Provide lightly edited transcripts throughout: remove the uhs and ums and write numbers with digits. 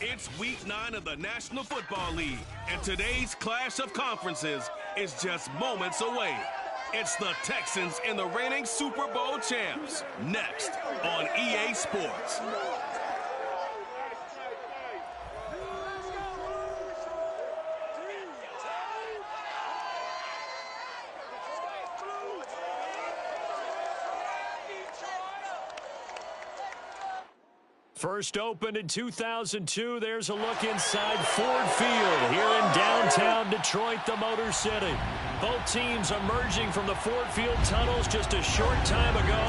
It's Week 9 of the National Football League, and today's clash of conferences is just moments away. It's the Texans and the reigning Super Bowl champs, next on EA Sports. First opened in 2002, there's a look inside Ford Field here in downtown Detroit, the Motor City. Both teams emerging from the Ford Field tunnels just a short time ago.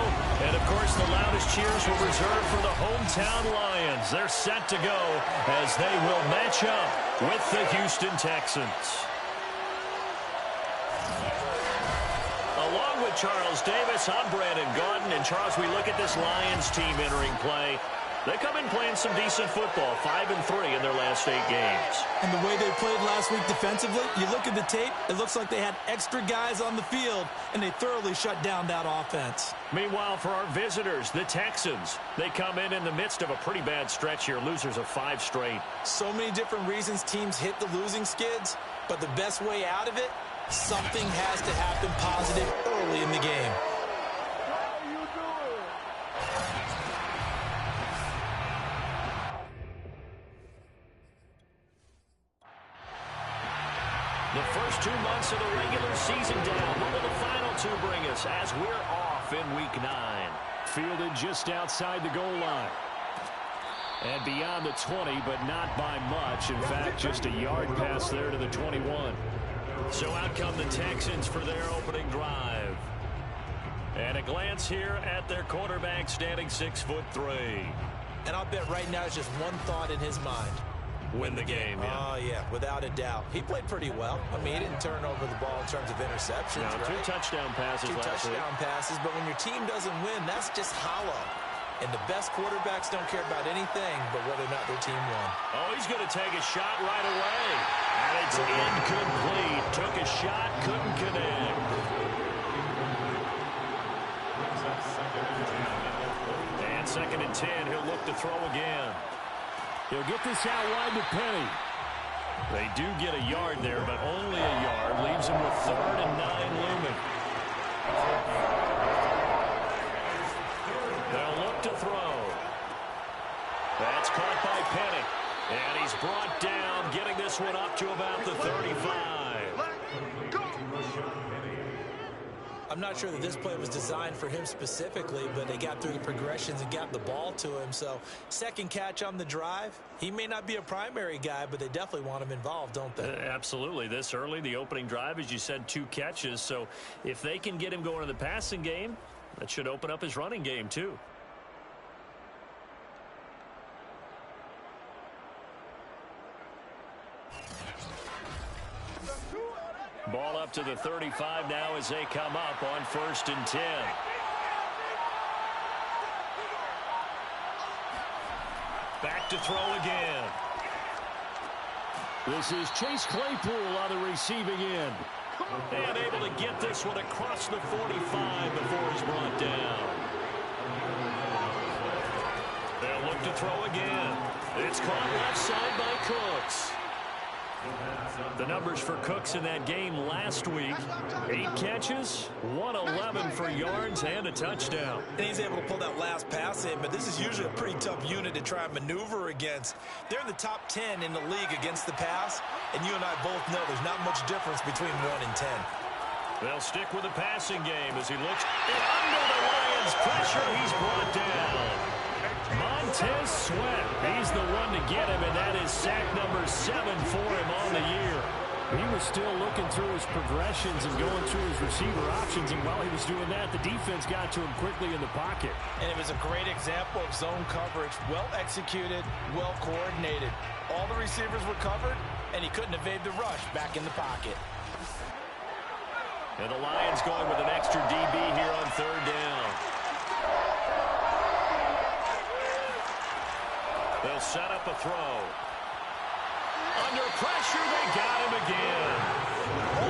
And, of course, the loudest cheers were reserved for the hometown Lions. They're set to go as they will match up with the Houston Texans. Along with Charles Davis, I'm Brandon Gaudin. And, Charles, we look at this Lions team entering play. They come in playing some decent football, 5-3 in their last 8 games. And the way they played last week defensively, you look at the tape, it looks like they had extra guys on the field, and they thoroughly shut down that offense. Meanwhile, for our visitors, the Texans, they come in the midst of a pretty bad stretch here, losers of 5 straight. So many different reasons teams hit the losing skids, but the best way out of it, something has to happen positive early in the game. The first 2 months of the regular season down. What will the final 2 bring us as we're off in Week 9? Fielded just outside the goal line. And beyond the 20, but not by much. In fact, just a yard pass there to the 21. So out come the Texans for their opening drive. And a glance here at their quarterback standing 6'3". And I'll bet right now it's just one thought in his mind. Win the game, yeah. Oh, yeah, without a doubt. He played pretty well. I mean, he didn't turn over the ball in terms of interceptions, no, right? 2 touchdown passes last week. 2 touchdown passes, but when your team doesn't win, that's just hollow. And the best quarterbacks don't care about anything but whether or not their team won. Oh, he's going to take a shot right away. And it's incomplete. Took a shot, couldn't connect. And 2nd and 10, he'll look to throw again. He'll get this out wide to Penny. They do get a yard there, but only a yard. Leaves him with 3rd and 9 looming. They'll look to throw. That's caught by Penny. And he's brought down, getting this one up to about the 35. I'm not sure that this play was designed for him specifically, but they got through the progressions and got the ball to him. So, second catch on the drive. He may not be a primary guy, but they definitely want him involved, don't they? Absolutely. This early, the opening drive, as you said, 2 catches. So, if they can get him going in the passing game, that should open up his running game, too. Ball up to the 35 now as they come up on 1st and 10. Back to throw again. This is Chase Claypool on the receiving end. And able to get this one across the 45 before he's brought down. They'll look to throw again. It's caught left side by Cooks. The numbers for Cooks in that game last week, 8 catches, 111 for yards, and a touchdown. And he's able to pull that last pass in, but this is usually a pretty tough unit to try and maneuver against. They're in the top 10 in the league against the pass, and you and I both know there's not much difference between 1 and 10. They'll stick with the passing game as he looks, and under the Lions' pressure, he's brought down. Montez Sweat, he's the one to get him, and that is sack number 7 for him on the year. He was still looking through his progressions and going through his receiver options, and while he was doing that, the defense got to him quickly in the pocket. And it was a great example of zone coverage, well executed, well coordinated. All the receivers were covered, and he couldn't evade the rush back in the pocket. And the Lions going with an extra DB here on 3rd down. They'll set up a throw. Under pressure, they got him again.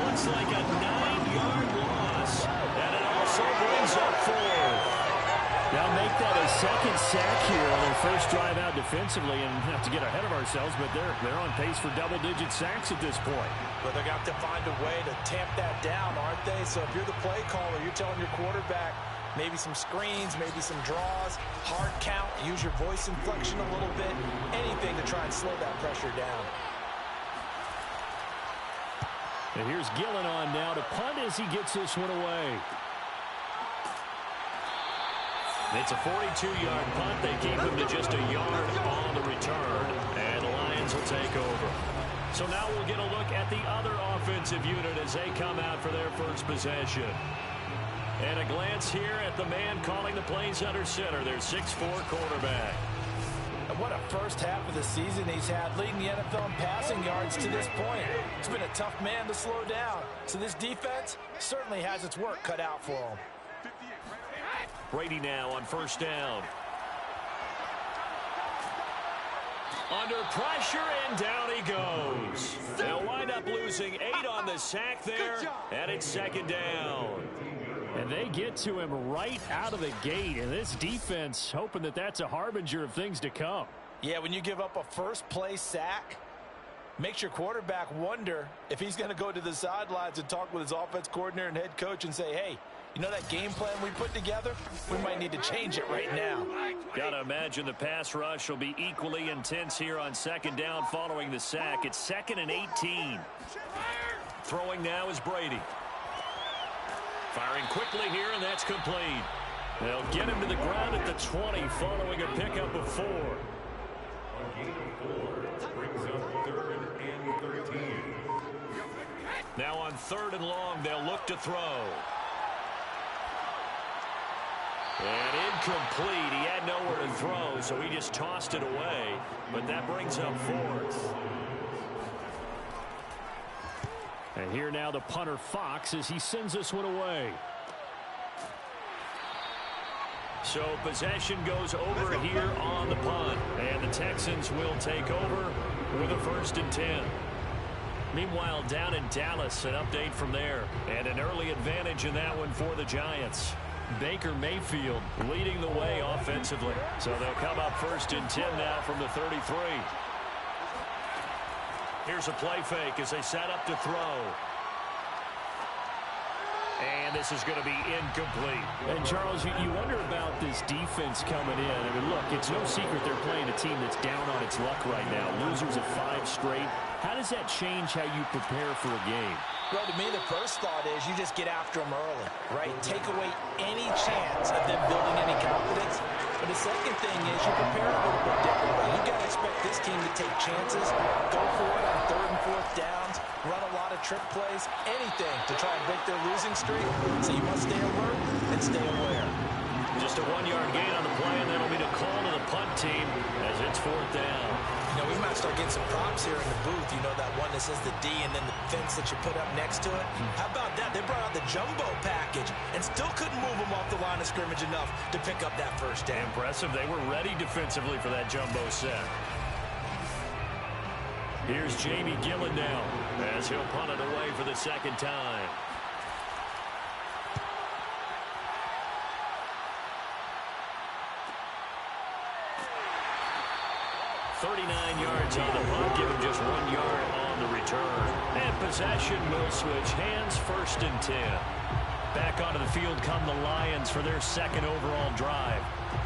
Looks like a 9-yard loss. And it also brings up 4. They'll make that a second sack here on their first drive out defensively, and not to get ahead of ourselves, but they're on pace for double-digit sacks at this point. But they're going to have to find a way to tamp that down, aren't they? So if you're the play caller, you're telling your quarterback maybe some screens, maybe some draws, hard count, use your voice inflection a little bit, anything to try and slow that pressure down. And here's Gillen on now to punt as he gets this one away. It's a 42-yard punt. They keep him to just a yard on the return, and the Lions will take over. So now we'll get a look at the other offensive unit as they come out for their first possession. And a glance here at the man calling the plays under center, their 6'4" quarterback. And what a first half of the season he's had, leading the NFL in passing yards to this point. It's been a tough man to slow down. So this defense certainly has its work cut out for him. Brady now on first down. Under pressure, and down he goes. They'll wind up losing 8 on the sack there, and it's second down. And they get to him right out of the gate, and this defense hoping that that's a harbinger of things to come. Yeah, when you give up a first-play sack, makes your quarterback wonder if he's going to go to the sidelines and talk with his offense coordinator and head coach and say, hey, you know that game plan we put together? We might need to change it right now. Got to imagine the pass rush will be equally intense here on second down following the sack. It's 2nd and 18. Throwing now is Brady. Firing quickly here, and that's complete. They'll get him to the ground at the 20 following a pickup of 4. Brings up 3rd and 13. Now on 3rd and long, they'll look to throw. And incomplete. He had nowhere to throw, so he just tossed it away. But that brings up 4th. And here now the punter Fox as he sends this one away. So possession goes over here on the punt. And the Texans will take over with a 1st and 10. Meanwhile, down in Dallas, an update from there. And an early advantage in that one for the Giants. Baker Mayfield leading the way offensively. So they'll come up 1st and 10 now from the 33. Here's a play fake as they set up to throw. And this is going to be incomplete. And, Charles, you wonder about this defense coming in. I mean, look, it's no secret they're playing a team that's down on its luck right now. Losers of 5 straight. How does that change how you prepare for a game? Well, to me, the first thought is you just get after them early, right? Take away any chance of them building any confidence. But the second thing is you prepare a little bit differently. You got to expect this team to take chances, go for it on 3rd and 4th downs, run a lot of trick plays, anything to try and break their losing streak. So you must stay alert and stay aware. Just a 1-yard gain on the play, and that'll be the call to the punt team as it's 4th down. You know, we might start getting some props here in the booth. You know, that one that says the D and then the fence that you put up next to it. How about that? They brought out the jumbo package and still couldn't move them off the line of scrimmage enough to pick up that 1st down. Impressive. They were ready defensively for that jumbo set. Here's Jamie Gillen now as he'll punt it away for the 2nd time. On the punt, give him just 1 yard on the return. And possession will switch hands, 1st and 10. Back onto the field come the Lions for their 2nd overall drive.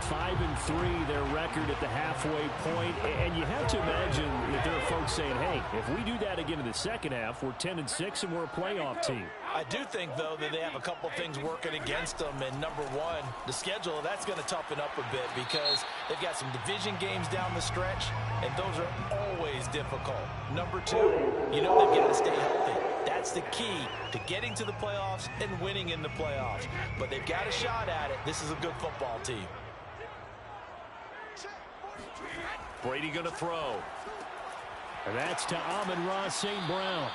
5-3, their record at the halfway point. And you have to imagine that there are folks saying, hey, if we do that again in the 2nd half, we're 10-6 and we're a playoff team. I do think, though, that they have a couple things working against them. And number one, the schedule, that's going to toughen up a bit because they've got some division games down the stretch, and those are always difficult. Number two, you know they've got to stay healthy. That's the key to getting to the playoffs and winning in the playoffs. But they've got a shot at it. This is a good football team. Brady going to throw. And that's to Amon-Ra St. Brown.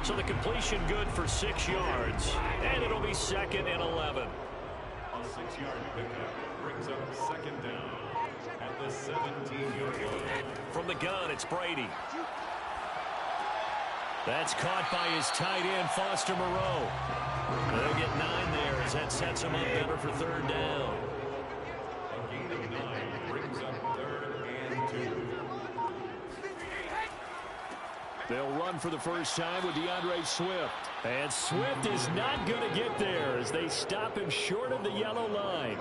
So the completion good for 6 yards. And it'll be 2nd and 11. A 6-yard pickup brings up 2nd down at the 17-yard line. From the gun, it's Brady. That's caught by his tight end, Foster Moreau. They'll get 9 there as that sets him up better for 3rd down. They'll run for the first time with DeAndre Swift. And Swift is not going to get there as they stop him short of the yellow line.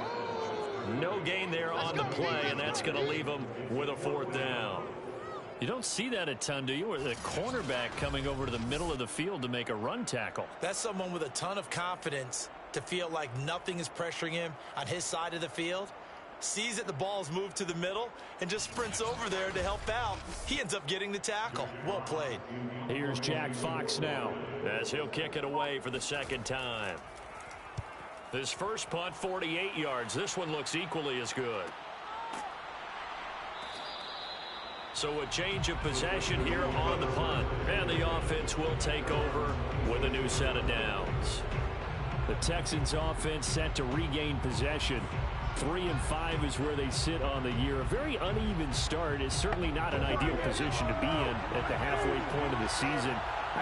No gain there on the play, and that's going to leave him with a 4th down. You don't see that a ton, do you? Or the cornerback coming over to the middle of the field to make a run tackle. That's someone with a ton of confidence to feel like nothing is pressuring him on his side of the field. Sees that the ball's moved to the middle and just sprints over there to help out. He ends up getting the tackle. Well played. Here's Jack Fox now as he'll kick it away for the 2nd time. His first punt, 48 yards. This one looks equally as good. So a change of possession here on the punt. And the offense will take over with a new set of downs. The Texans offense set to regain possession. 3-5 is where they sit on the year. A very uneven start is certainly not an ideal position to be in at the halfway point of the season.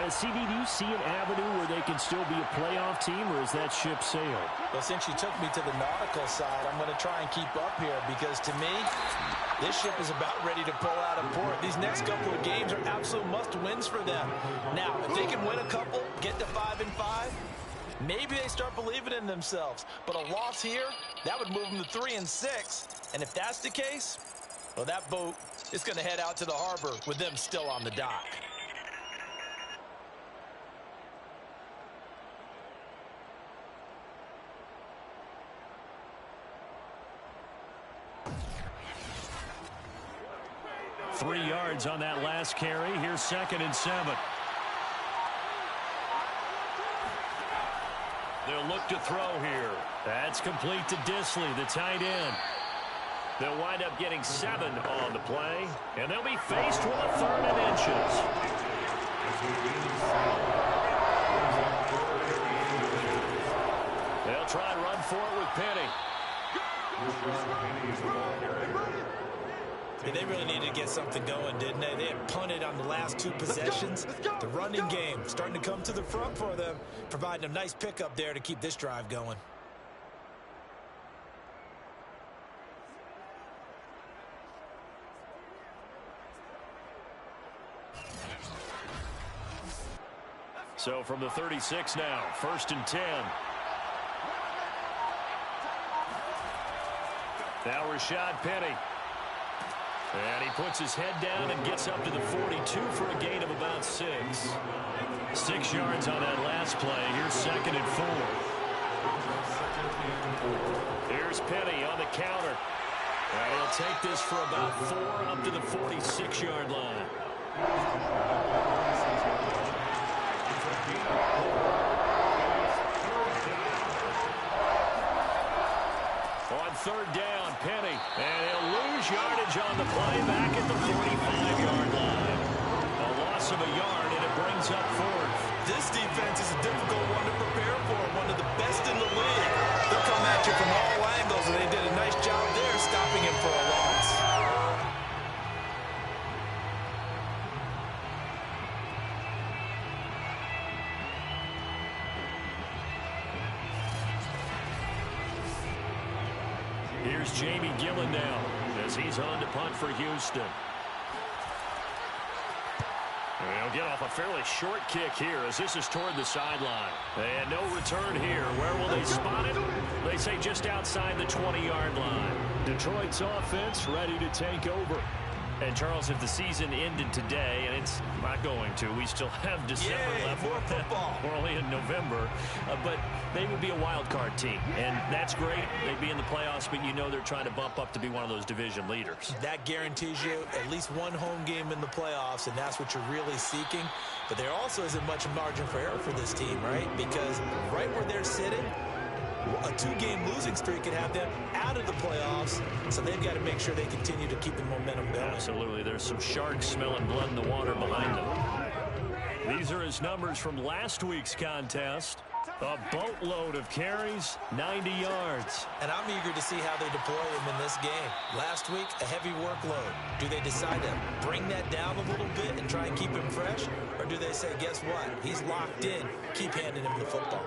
CD, do you see an avenue where they can still be a playoff team, or is that ship sailed? Well, since you took me to the nautical side, I'm going to try and keep up here because, to me, this ship is about ready to pull out of port. These next couple of games are absolute must-wins for them. Now, if they can win a couple, get to 5-5, maybe they start believing in themselves. But a loss here, that would move them to 3-6. And if that's the case, well, that boat is going to head out to the harbor with them still on the dock. Three yards on that last carry. Here's 2nd and 7. They'll look to throw here. That's complete to Disley, the tight end. They'll wind up getting 7 on the play, and they'll be faced with a 3rd and inches. They'll try and run for it with Penny. They really needed to get something going, didn't they? They had punted on the last 2 possessions. The running game starting to come to the front for them, providing a nice pickup there to keep this drive going. So from the 36 now, 1st and 10. Now Rashad Penny. And he puts his head down and gets up to the 42 for a gain of about 6. 6 yards on that last play. Here's 2nd and 4. Here's Penny on the counter. And he'll take this for about 4 up to the 46-yard line. On 3rd down, Penny. And he'll lose yardage on the play back at the 45-yard line. A loss of a yard, and it brings up 4th. This defense is a difficult one to prepare for, one of the best in the league. They'll come at you from all angles, and they did a nice job there stopping him for a loss. Here's Jamie Gillen now as he's on to punt for Houston. They'll get off a fairly short kick here as this is toward the sideline. And no return here. Where will they spot it? They say just outside the 20-yard line. Detroit's offense ready to take over. And, Charles, if the season ended today, and it's not going to, we still have December left. More football. We're only in November. But they would be a wild card team. And that's great. They'd be in the playoffs, but you know they're trying to bump up to be one of those division leaders. That guarantees you at least one home game in the playoffs, and that's what you're really seeking. But there also isn't much margin for error for this team, right? Because right where they're sitting, a 2-game losing streak could have them out of the playoffs, so they've got to make sure they continue to keep the momentum going. Absolutely. There's some sharks smelling blood in the water behind them. These are his numbers from last week's contest. A boatload of carries, 90 yards. And I'm eager to see how they deploy him in this game. Last week, a heavy workload. Do they decide to bring that down a little bit and try and keep him fresh? Or do they say, guess what? He's locked in. Keep handing him the football.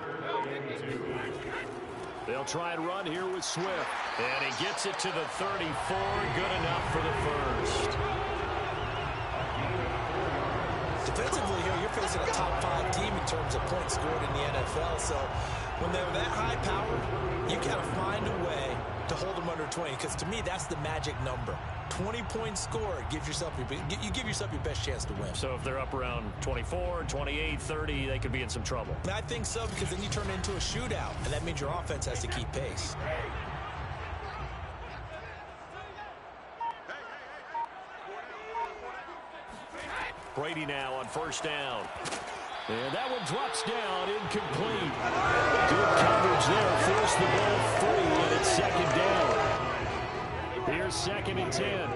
They'll try and run here with Swift. And he gets it to the 34. Good enough for the first. Defensively here, you're facing a top-5 team in terms of points scored in the NFL. So when they're that high power, you got to find a way to hold them under 20. Because to me, that's the magic number. 20 points scored gives yourself you give yourself your best chance to win. So if they're up around 24, 28, 30, they could be in some trouble. I think so, because then you turn it into a shootout, and that means your offense has to keep pace. Brady now on first down. And that one drops down, incomplete. Good coverage there, forced the ball free, and it's second down. Here's 2nd and 10.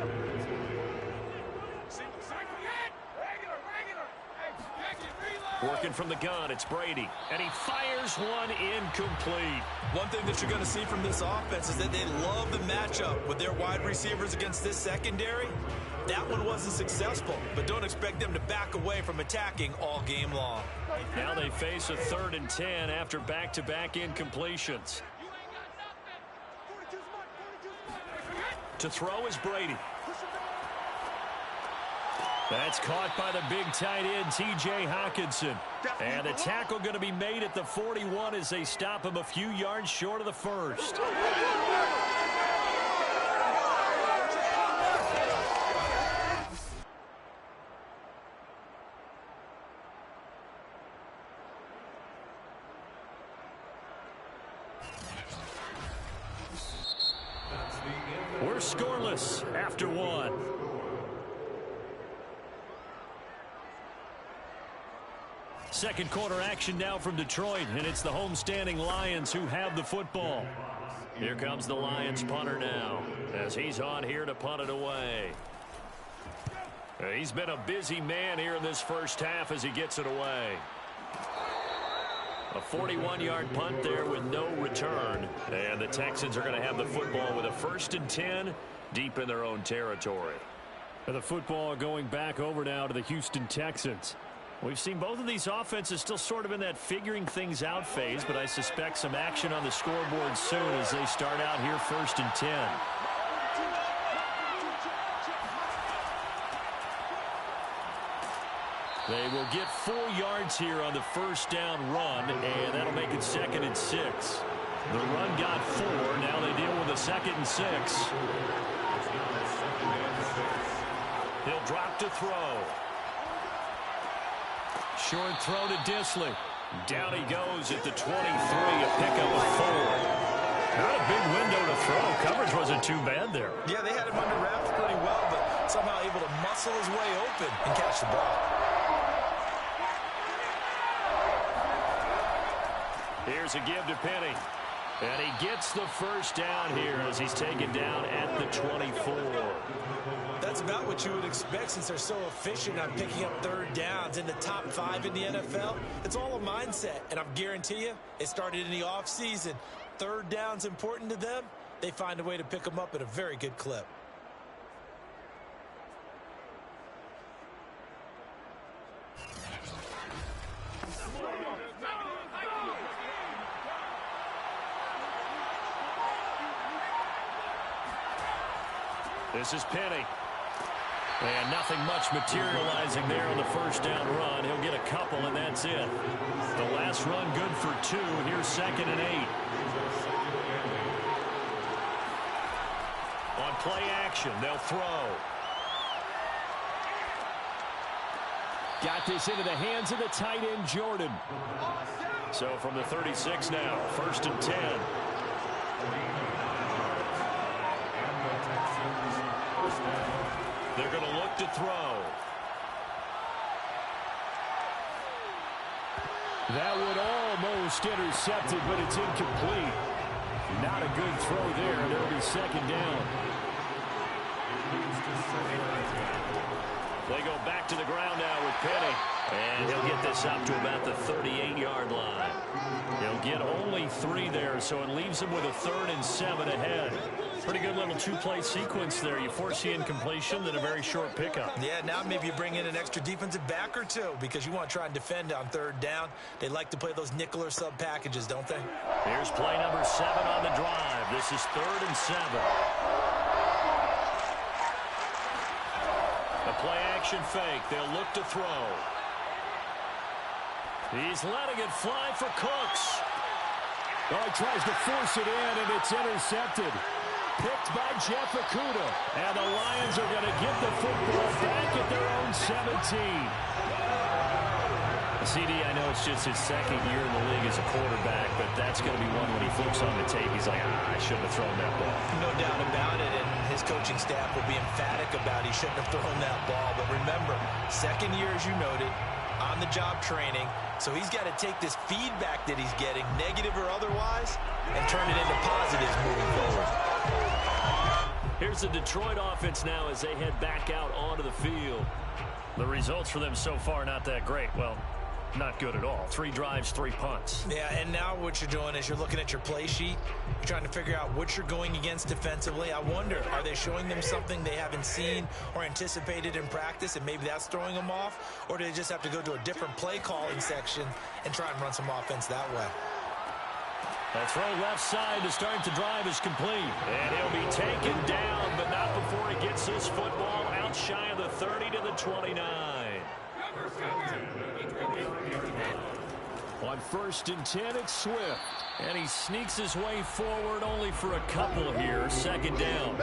Working from the gun, it's Brady. And he fires one incomplete. One thing that you're going to see from this offense is that they love the matchup with their wide receivers against this secondary. That one wasn't successful, but don't expect them to back away from attacking all game long. Now they face a 3rd and 10 after back-to-back incompletions. To throw is Brady. That's caught by the big tight end, T.J. Hockenson. And the tackle going to be made at the 41 as they stop him a few yards short of the first. We're scoreless after one. Second quarter action now from Detroit, and it's the homestanding Lions who have the football. Here comes the Lions punter now, as he's on here to punt it away. He's been a busy man here in this first half as he gets it away. A 41-yard punt there with no return. And the Texans are going to have the football with a 1st and 10 deep in their own territory. And the football going back over now to the Houston Texans. We've seen both of these offenses still sort of in that figuring things out phase, but I suspect some action on the scoreboard soon as they start out here 1st and 10. They will get 4 yards here on the first down run, and that'll make it 2nd and 6. The run got 4. Now they deal with a 2nd and 6. He'll drop to throw. Short throw to Disley. Down he goes at the 23, a pickup of 4. Not a big window to throw. Coverage wasn't too bad there. Yeah, they had him under wraps pretty well, but somehow able to muscle his way open and catch the ball. Here's a give to Penny. And he gets the first down here as he's taken down at the 24. That's about what you would expect since they're so efficient on picking up 3rd downs in the top 5 in the NFL. It's all a mindset, and I guarantee you it started in the offseason. 3rd down's important to them. They find a way to pick them up at a very good clip. This is Penny. And nothing much materializing there on the first down run. He'll get a couple, and that's it. The last run good for 2. Here's 2nd and 8. On play action, they'll throw. Got this into the hands of the tight end, Jordan. So from the 36 now, 1st and 10. They're going to look to throw. That would almost intercept it, but it's incomplete. Not a good throw there, and it'll be 2nd down. They go back to the ground now with Penny. And he'll get this up to about the 38-yard line. He'll get only 3 there, so it leaves him with a 3rd and 7 ahead. Pretty good little 2-play sequence there. You force the incompletion, then a very short pickup. Yeah, now maybe you bring in an extra defensive back or 2 because you want to try and defend on 3rd down. They like to play those nickel or sub packages, don't they? Here's play number 7 on the drive. This is 3rd and 7. A play action fake. They'll look to throw. He's letting it fly for Cooks. Oh, he tries to force it in, and it's intercepted. Picked by Jeff Okudah. And the Lions are going to get the football back at their own 17. CD, I know it's just his second year in the league as a quarterback, but that's going to be one when he flips on the tape. He's like, I shouldn't have thrown that ball. No doubt about it, and his coaching staff will be emphatic about he shouldn't have thrown that ball. But remember, second year, as you noted, on-the-job training, so he's got to take this feedback that he's getting, negative or otherwise, and turn it into positives moving forward. Here's the Detroit offense now as they head back out onto the field. The results for them so far not that great. Well, not good at all. 3 drives, 3 punts. Yeah, and now what you're doing is you're looking at your play sheet. You're trying to figure out what you're going against defensively. I wonder, are they showing them something they haven't seen or anticipated in practice, and maybe that's throwing them off? Or do they just have to go to a different play calling section and try and run some offense that way? The throw left side to start the drive is complete. And he'll be taken down, but not before he gets his football out shy of the 30 to the 29. On 1st and 10, it's Swift. And he sneaks his way forward only for a couple here. 2nd down.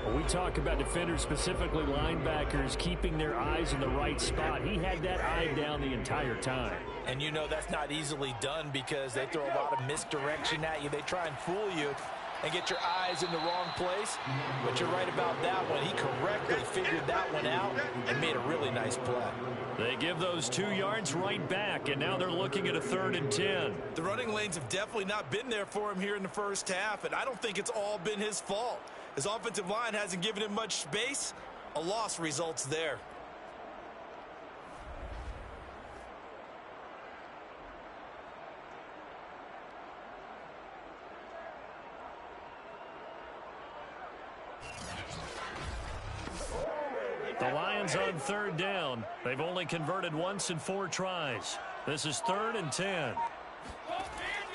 When we talk about defenders, specifically linebackers, keeping their eyes in the right spot, he had that eye down the entire time. And you know that's not easily done because they throw a lot of misdirection at you. They try and fool you and get your eyes in the wrong place. But you're right about that one. He correctly figured that one out and made a really nice play. They give those 2 yards right back, and now they're looking at a 3rd and 10. The running lanes have definitely not been there for him here in the first half, and I don't think it's all been his fault. His offensive line hasn't given him much space. A loss results there. The Lions on 3rd down. They've only converted once in 4 tries. This is 3rd and 10.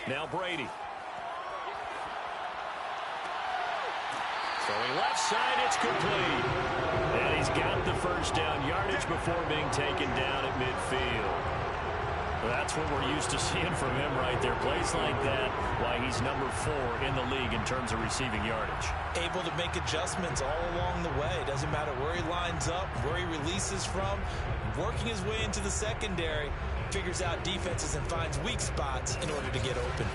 Now Brady. Throwing left side, it's complete. And he's got the 1st down yardage before being taken down at midfield. That's what we're used to seeing from him right there. Plays like that, why he's number 4 in the league in terms of receiving yardage. Able to make adjustments all along the way. Doesn't matter where he lines up, where he releases from. Working his way into the secondary, figures out defenses and finds weak spots in order to get open.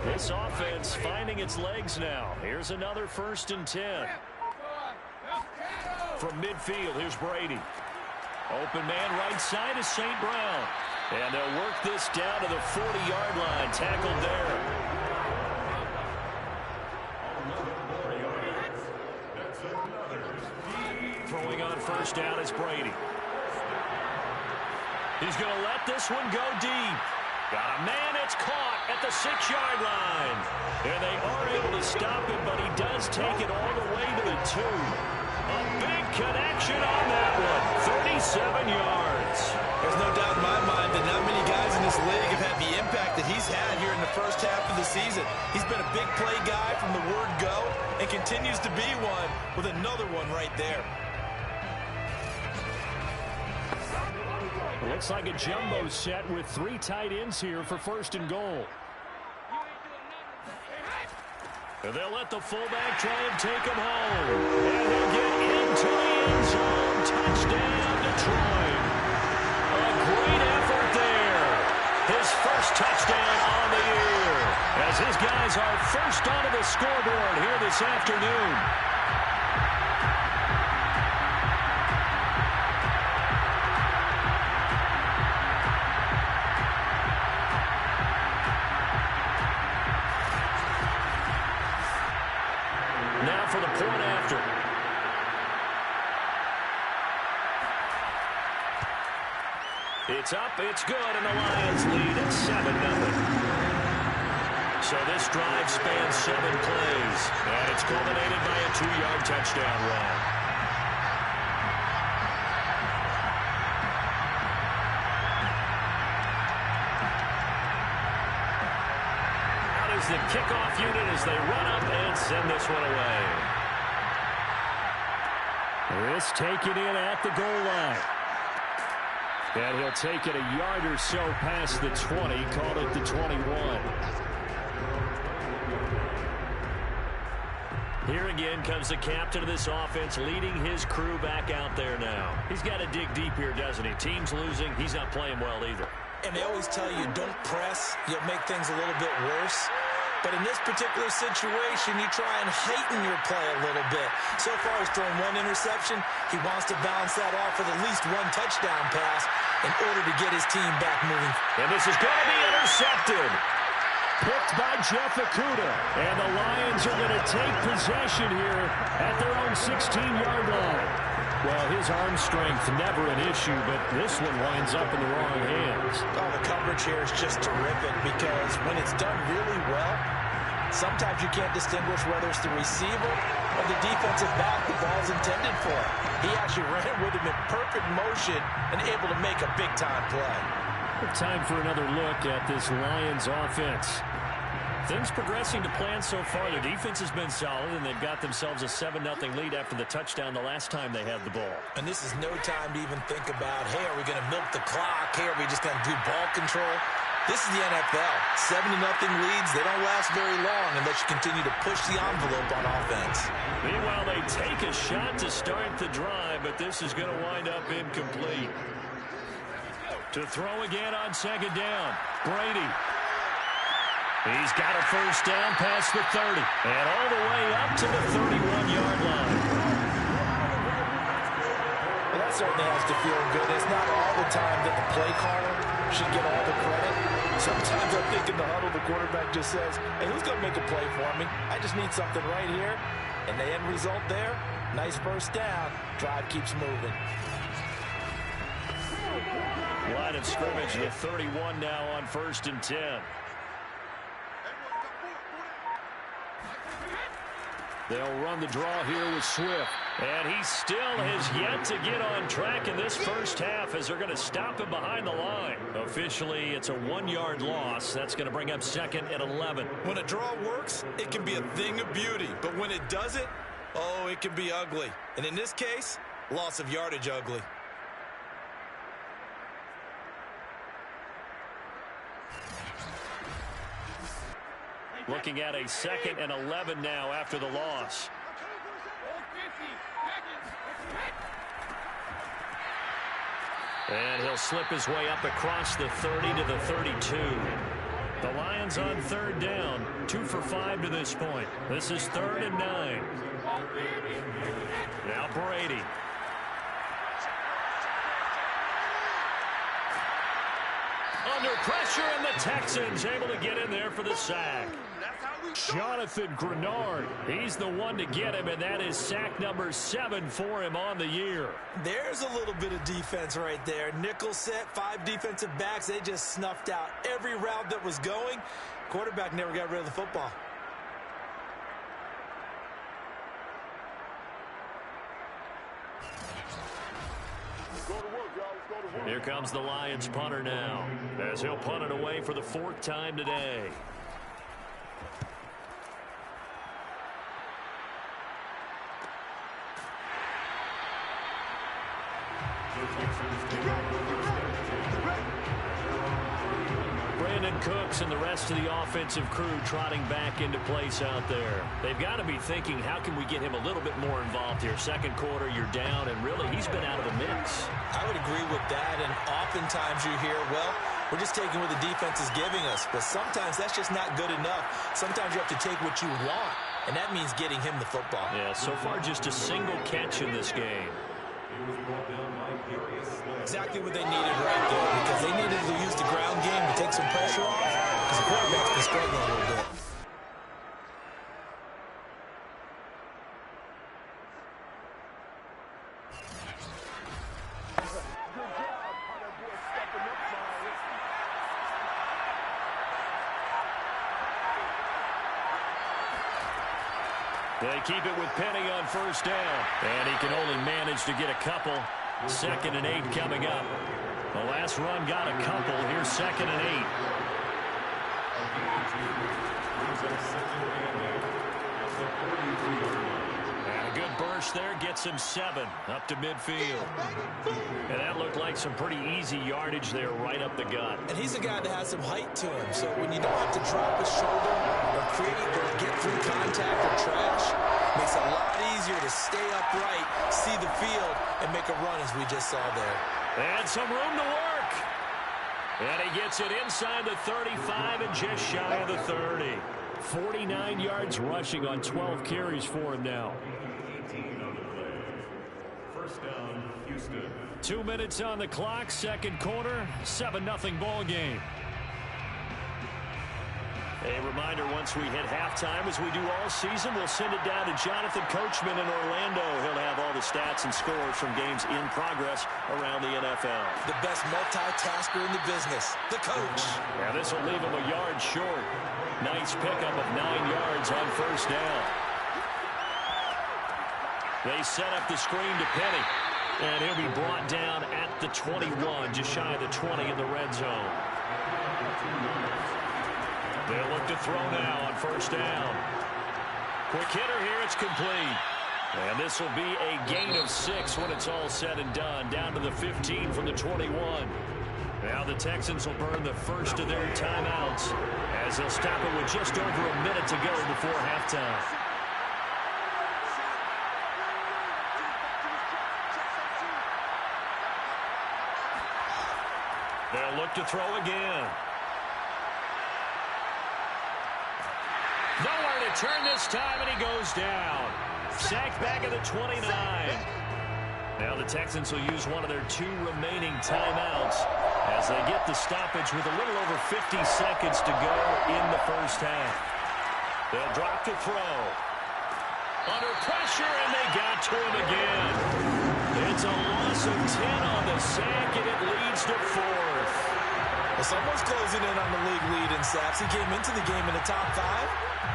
This offense finding its legs now. Here's another 1st and 10. From midfield, here's Brady. Open man right side is St. Brown. And they'll work this down to the 40-yard line. Tackled there. Throwing on 1st down is Brady. He's going to let this one go deep. Got a man, it's caught at the 6-yard line. And they are able to stop him, but he does take it all the way to the 2. A big connection on that one. 37 yards. There's no doubt in my mind that not many guys in this league have had the impact that he's had here in the first half of the season. He's been a big play guy from the word go and continues to be one with another one right there. Looks like a jumbo set with 3 tight ends here for 1st and goal. And they'll let the fullback try and take him home. And they'll get into the end zone. Touchdown, Detroit. A great effort there. His first touchdown on the year. As his guys are first onto the scoreboard here this afternoon. Now for the point after. It's up, it's good, and the Lions lead at 7-0. So this drive spans 7 plays, and it's culminated by a 2-yard touchdown run. Out is the kickoff unit as they run up and send this one away. This taken in at the goal line. And he'll take it a yard or so past the 20, call it the 21. Here again comes the captain of this offense, leading his crew back out there now. He's got to dig deep here, doesn't he? Team's losing. He's not playing well either. And they always tell you, don't press. You'll make things a little bit worse. But in this particular situation, you try and heighten your play a little bit. So far, he's thrown one interception. He wants to balance that off with at least one touchdown pass in order to get his team back moving. And this is going to be intercepted. Picked by Jeff Okudah. And the Lions are going to take possession here at their own 16-yard line. Well, his arm strength never an issue, but this one winds up in the wrong hands. Oh, the coverage here is just terrific because when it's done really well, sometimes you can't distinguish whether it's the receiver or the defensive back the ball's intended for. He actually ran with him in perfect motion and able to make a big-time play. Time for another look at this Lions offense. Things progressing to plan so far. Their defense has been solid, and they've got themselves a 7-0 lead after the touchdown the last time they had the ball. And this is no time to even think about, hey, are we going to milk the clock? Hey, are we just going to do ball control? This is the NFL. 7-0 leads, they don't last very long unless you continue to push the envelope on offense. Meanwhile, they take a shot to start the drive, but this is going to wind up incomplete. To throw again on second down, Brady. He's got a first down past the 30 and all the way up to the 31-yard line. Well, that certainly has to feel good. It's not all the time that the play caller should get all the credit. Sometimes I think in the huddle, the quarterback just says, hey, who's going to make a play for me? I just need something right here. And the end result there, nice first down. Drive keeps moving. Line of scrimmage, the 31 now on 1st and 10. They'll run the draw here with Swift. And he still has yet to get on track in this first half as they're going to stop him behind the line. Officially, it's a 1-yard loss. That's going to bring up 2nd and 11. When a draw works, it can be a thing of beauty. But when it doesn't, oh, it can be ugly. And in this case, loss of yardage ugly. Looking at a 2nd and 11 now after the loss. And he'll slip his way up across the 30 to the 32. The Lions on 3rd down, 2 for 5 to this point. This is 3rd and 9. Now Brady. Under pressure, and the Texans able to get in there for the sack. Jonathan Grenard, he's the one to get him, and that is sack number 7 for him on the year. There's a little bit of defense right there. Nickel set, 5 defensive backs. They just snuffed out every route that was going. Quarterback never got rid of the football. Here comes the Lions punter now, as he'll punt it away for the 4th time today. Brandon Cooks and the rest of the offensive crew trotting back into place out there. They've got to be thinking, how can we get him a little bit more involved here? 2nd quarter, you're down, and really, he's been out of the mix. I would agree with that, and oftentimes you hear, well, we're just taking what the defense is giving us, but sometimes that's just not good enough. Sometimes you have to take what you want, and that means getting him the football. Yeah, so far just a single catch in this game. Exactly what they needed right there, because they needed to use the ground game to take some pressure off, because the quarterback's been struggling a little bit. They keep it with Penny on 1st down, and he can only manage to get a couple. 2nd and 8 coming up. The last run got a couple. Here's 2nd and 8. And a good burst there gets him 7 up to midfield. And that looked like some pretty easy yardage there right up the gut. And he's a guy that has some height to him, so when you don't have to drop his shoulder or get through contact or trash, it makes it a lot easier to stay upright, see the field, and make a run as we just saw there. And some room to work. And he gets it inside the 35 and just shy of the 30. 49 yards rushing on 12 carries for him now. 18 on the play. First down, Houston. 2 minutes on the clock, second quarter, 7-0 ball game. A reminder, once we hit halftime, as we do all season, we'll send it down to Jonathan Coachman in Orlando. He'll have all the stats and scores from games in progress around the NFL. The best multitasker in the business, the coach. Now this will leave him a yard short. Nice pickup of 9 yards on first down. They set up the screen to Penny. And he'll be brought down at the 21, just shy of the 20 in the red zone. They'll look to throw now on first down. Quick hitter here, it's complete. And this will be a gain of 6 when it's all said and done, down to the 15 from the 21. Now the Texans will burn the first of their timeouts as they'll stop it with just over a minute to go before halftime. They'll look to throw again. Nowhere to turn this time, and he goes down. Sacked back at the 29. Now the Texans will use one of their 2 remaining timeouts as they get the stoppage with a little over 50 seconds to go in the first half. They'll drop to throw. Under pressure, and they got to him again. It's a loss of 10 on the sack, and it leads to 4th. Well, someone's closing in on the league lead in sacks. He came into the game in the top 5.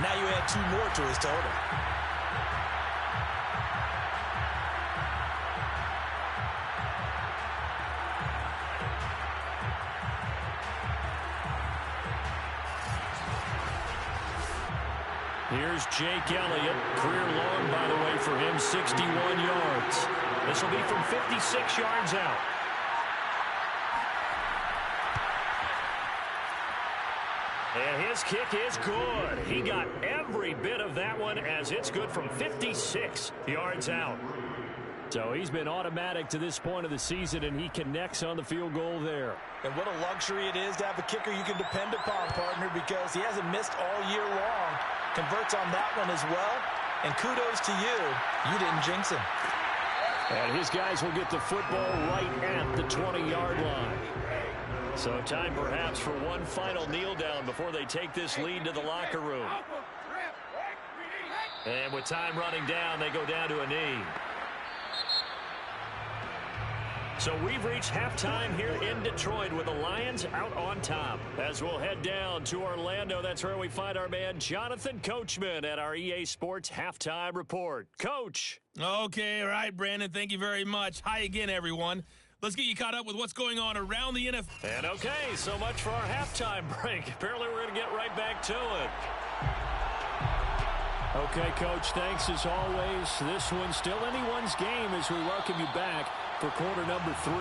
Now you add 2 more to his total. Here's Jake Elliott. Career long, by the way, for him, 61 yards. This will be from 56 yards out. And his kick is good. He got every bit of that one as it's good from 56 yards out. So he's been automatic to this point of the season, and he connects on the field goal there. And what a luxury it is to have a kicker you can depend upon, partner, because he hasn't missed all year long. Converts on that one as well. And kudos to you. You didn't jinx him. And his guys will get the football right at the 20-yard line. So time perhaps for one final kneel down before they take this lead to the locker room. And with time running down, they go down to a knee. So we've reached halftime here in Detroit with the Lions out on top. As we'll head down to Orlando, that's where we find our man Jonathan Coachman at our EA Sports Halftime Report. Coach. Okay, all right, Brandon, thank you very much. Hi again, everyone. Let's get you caught up with what's going on around the NFL. And okay, so much for our halftime break. Apparently we're going to get right back to it. Okay, Coach, thanks as always. This one's still anyone's game as we welcome you back for quarter number 3.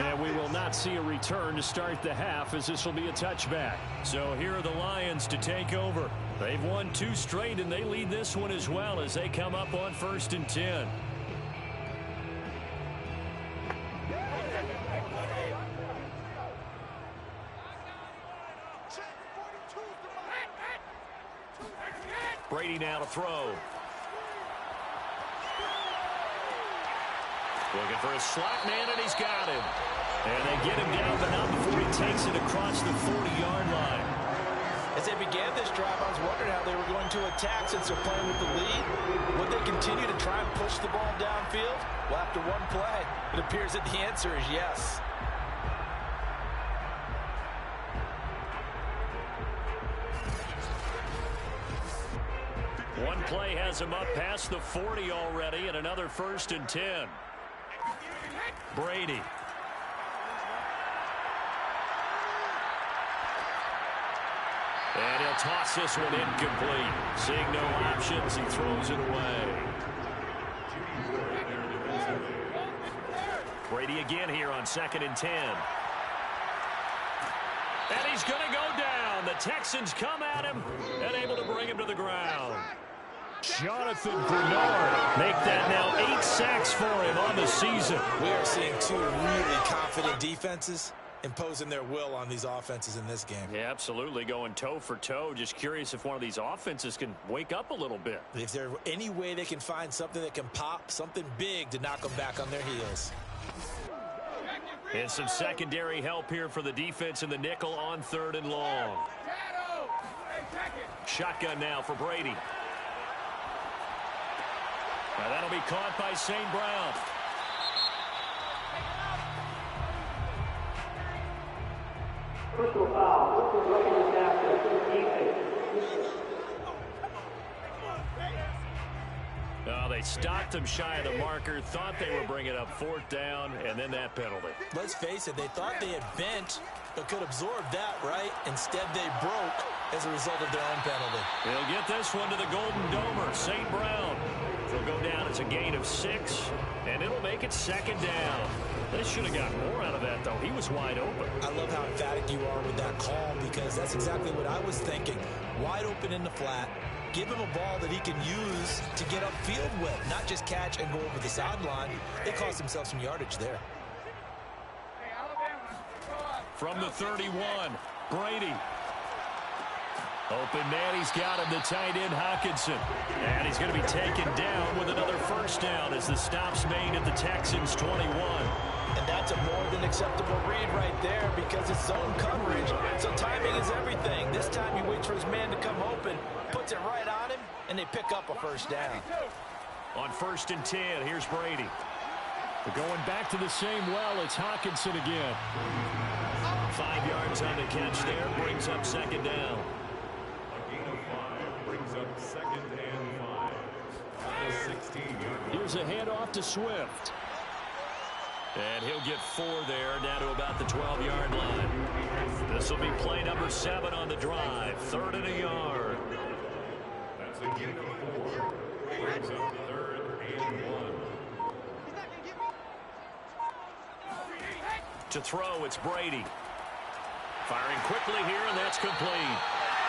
And we will not see a return to start the half as this will be a touchback. So here are the Lions to take over. They've won 2 straight, and they lead this one as well as they come up on 1st and 10. Brady now to throw. Looking for a slot man, and he's got him. And they get him down, but not before he takes it across the 40-yard line. As they began this drive, I was wondering how they were going to attack since they're playing with the lead. Would they continue to try and push the ball downfield? Well, after one play, it appears that the answer is yes. One play has him up past the 40 already, and another 1st and 10. Brady. And he'll toss this one incomplete. Seeing no options, he throws it away. Brady again here on 2nd and 10. And he's going to go down. The Texans come at him and able to bring him to the ground. Jonathan Bernard make that now 8 sacks for him on the season. We are seeing two really confident defenses imposing their will on these offenses in this game. Yeah, absolutely, going toe for toe. Just curious if one of these offenses can wake up a little bit. If there's any way they can find something that can pop, something big to knock them back on their heels. And some secondary help here for the defense in the nickel on 3rd and long. Shotgun now for Brady. Now that'll be caught by St. Brown. Personal foul. This is regular tackle. Oh, they stopped him shy of the marker, thought they were bringing up 4th down, and then that penalty. Let's face it, they thought they had bent, but could absorb that, right? Instead, they broke as a result of their own penalty. They'll get this one to the Golden Domer, St. Brown. They'll go down as a gain of 6, and it'll make it 2nd down. They should have got more out of that, though. He was wide open. I love how emphatic you are with that call, because that's exactly what I was thinking. Wide open in the flat. Give him a ball that he can use to get upfield with, not just catch and go over the sideline. They cost themselves some yardage there. From the 31, Brady. Open man, he's got him, the tight end, Hockenson. And he's going to be taken down with another 1st down as the stop's made at the Texans' 21. And that's a more than acceptable read right there, because it's zone coverage, so timing is everything. This time he waits for his man to come open, puts it right on him, and they pick up a 1st down. On 1st and 10, here's Brady. We're going back to the same well. It's Hockenson again. 5 yards on the catch there, brings up 2nd down. A gain of 5 brings up 2nd and 5. On the 16-yard line. Here's a handoff to Swift. And he'll get 4 there, down to about the 12-yard line. This will be play number 7 on the drive. 3rd and a yard. That's a gain of 4. Brings up 3rd and 1. To throw, it's Brady. Firing quickly here, and that's complete.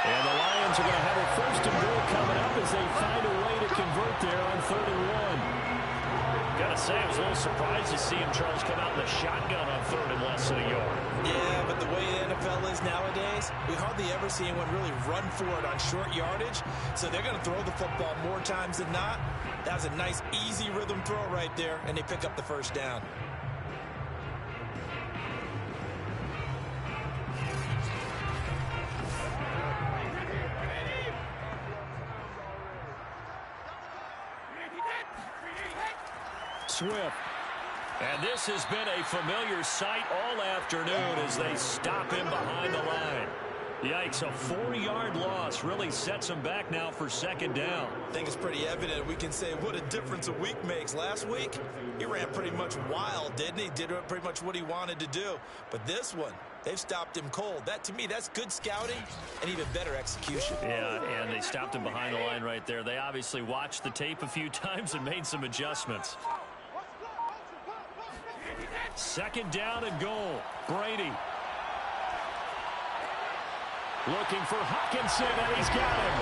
And the Lions are going to have a 1st and goal coming up as they find a way to convert there on 3rd and 1. Got to say, I was a little surprised to see him, Charles, come out in the shotgun on 3rd and less than a yard. Yeah, but the way the NFL is nowadays, we hardly ever see anyone really run for it on short yardage. So they're going to throw the football more times than not. That was a nice, easy rhythm throw right there, and they pick up the 1st down. Swift. And this has been a familiar sight all afternoon as they stop him behind the line. Yikes, a 4-yard loss really sets him back now for 2nd down. I think it's pretty evident. We can say what a difference a week makes. Last week, he ran pretty much wild, didn't he? Did pretty much what he wanted to do. But this one, they've stopped him cold. That, to me, that's good scouting and even better execution. Yeah, and they stopped him behind the line right there. They obviously watched the tape a few times and made some adjustments. 2nd down and goal. Brady. Looking for Hockenson, and he's got him.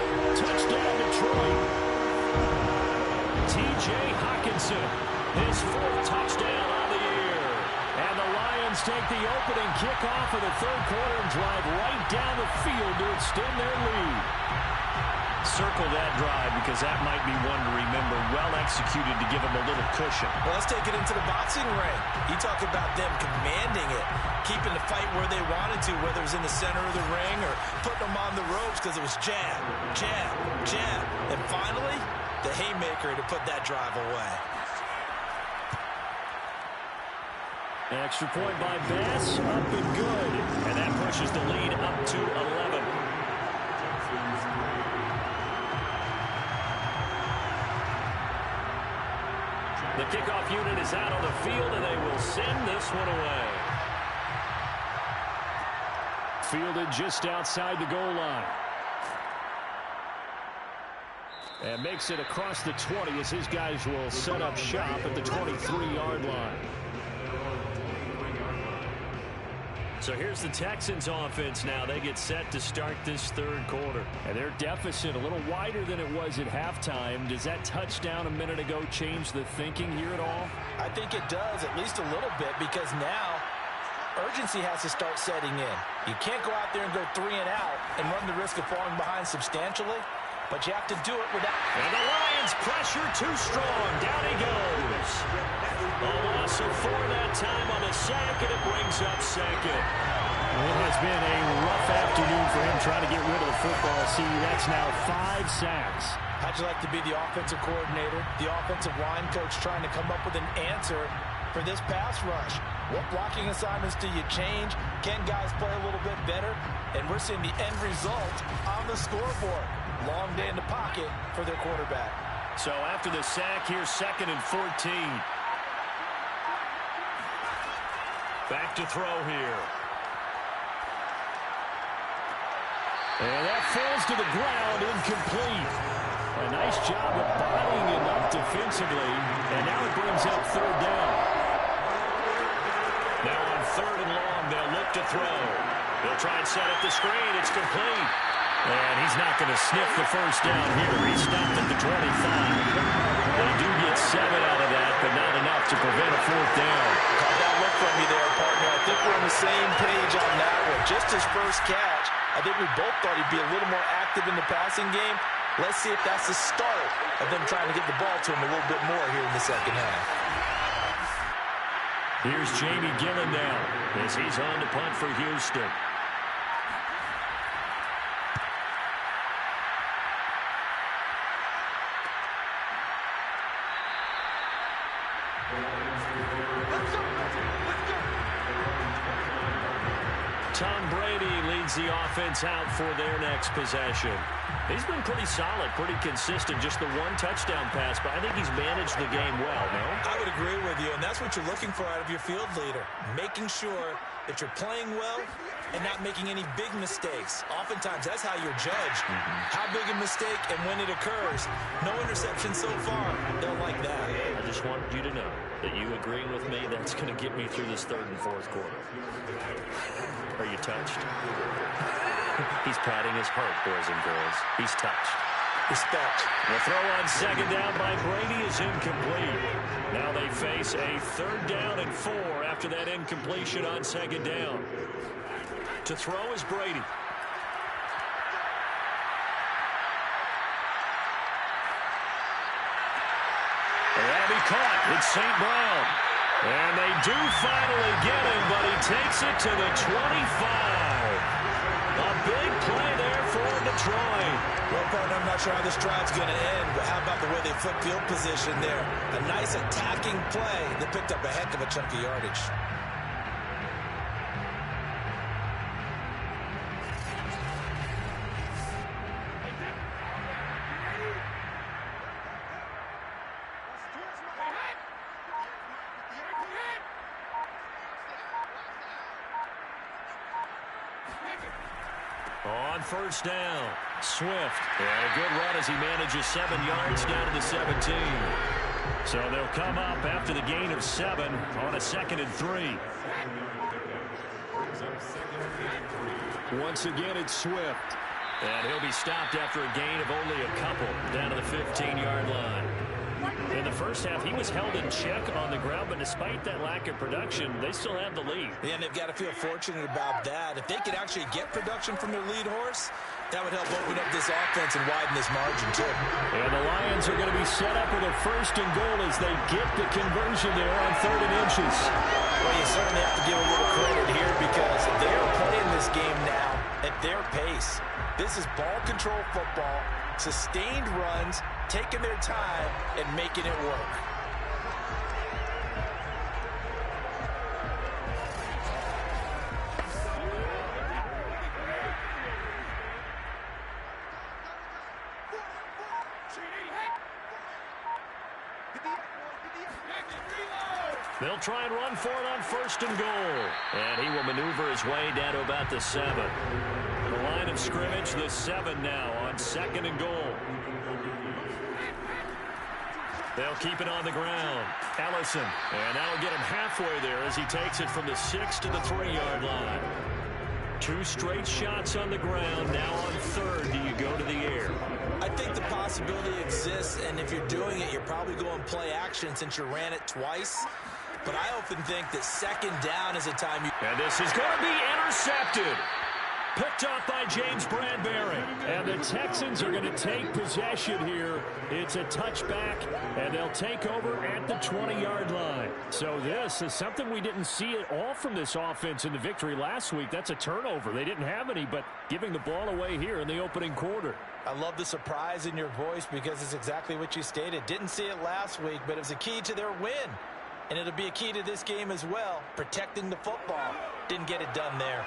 Touchdown, Detroit. T.J. Hockenson, his 4th touchdown on the year. And the Lions take the opening kickoff of the 3rd quarter and drive right down the field to extend their lead. Circle that drive because that might be one to remember. Well executed to give them a little cushion. Well, let's take it into the boxing ring. You talk about them commanding it, keeping the fight where they wanted to, whether it was in the center of the ring or putting them on the ropes because it was jab, jab, jab. And finally, the haymaker to put that drive away. Extra point by Bass, up and good. And that pushes the lead up to 11. The kickoff unit is out on the field, and they will send this one away. Fielded just outside the goal line. And makes it across the 20 as his guys will set up shop at the 23-yard line. So here's the Texans offense now. They get set to start this third quarter. And their deficit a little wider than it was at halftime. Does that touchdown a minute ago change the thinking here at all? I think it does, at least a little bit, because now urgency has to start setting in. You can't go out there and go 3 and out and run the risk of falling behind substantially, but you have to do it without. And the Lions pressure too strong. Down he goes. A loss of 4 that time on the sack, and it brings up second. It has been a rough afternoon for him trying to get rid of the football. See, that's now 5 sacks. How'd you like to be the offensive coordinator, the offensive line coach trying to come up with an answer for this pass rush? What blocking assignments do you change? Can guys play a little bit better? And we're seeing the end result on the scoreboard. Long day in the pocket for their quarterback. So after the sack, here's 2nd and 14. Back to throw here. And that falls to the ground, incomplete. A nice job of bottling it up defensively. And now it brings up 3rd down. Now on 3rd and long, they'll look to throw. They'll try and set up the screen. It's complete. And he's not going to sniff the first down here. He stopped at the 25. They do get 7 out of that, but not enough to prevent a 4th down. Caught that look from you there, partner. I think we're on the same page on that one. Just his first catch, I think we both thought he'd be a little more active in the passing game. Let's see if that's the start of them trying to get the ball to him a little bit more here in the second half. Here's Jamie Gillen now as he's on to punt for Houston. Tom Brady leads the offense out for their next possession. He's been pretty solid, pretty consistent, just the 1 touchdown pass, but I think he's managed the game well, no? I would agree with you, and that's what you're looking for out of your field leader, making sure that you're playing well and not making any big mistakes. Oftentimes, that's how you're judged. How big a mistake and when it occurs. No interception so far. They'll like that. I just wanted you to know that you agreeing with me, that's going to get me through this 3rd and 4th quarter. Are you touched? He's patting his heart, boys and girls. He's touched. Respect. The throw on 2nd down by Brady is incomplete. Now they face a 3rd down and 4 after that incompletion on 2nd down. To throw is Brady. And he caught. It's St. Brown. And they do finally get him, but he takes it to the 25. A big play there for Detroit. Well, partner, I'm not sure how this drive's going to end, but how about the way they flipped field position there? A nice attacking play that picked up a heck of a chunk of yardage. On 1st down, Swift. And a good run as he manages 7 yards down to the 17. So they'll come up after the gain of 7 on a 2nd and 3. Once again, it's Swift. And he'll be stopped after a gain of only a couple down to the 15-yard line. In the first half, he was held in check on the ground, but despite that lack of production, they still have the lead. Yeah, and they've got to feel fortunate about that. If they could actually get production from their lead horse, that would help open up this offense and widen this margin, too. And the Lions are going to be set up with a 1st and goal as they get the conversion there on 3rd and inches. Well, you certainly have to give a little credit here because they're playing this game now at their pace. This is ball control football, sustained runs, taking their time and making it work. They'll try and run for it on 1st and goal. And he will maneuver his way down to about the 7. The line of scrimmage, the 7 now on 2nd and goal. They'll keep it on the ground. Ellison. And that'll get him halfway there as he takes it from the 6 to the 3-yard line. 2 straight shots on the ground. Now on third, do you go to the air? I think the possibility exists, and if you're doing it, you're probably going play action since you ran it twice. But I often think that second down is a time you... And this is going to be intercepted. Picked up by James Bradbury. And the Texans are going to take possession here. It's a touchback, and they'll take over at the 20-yard line. So this is something we didn't see at all from this offense in the victory last week. That's a turnover. They didn't have any, but giving the ball away here in the opening quarter. I love the surprise in your voice because it's exactly what you stated. Didn't see it last week, but it was a key to their win. And it'll be a key to this game as well, protecting the football. Didn't get it done there.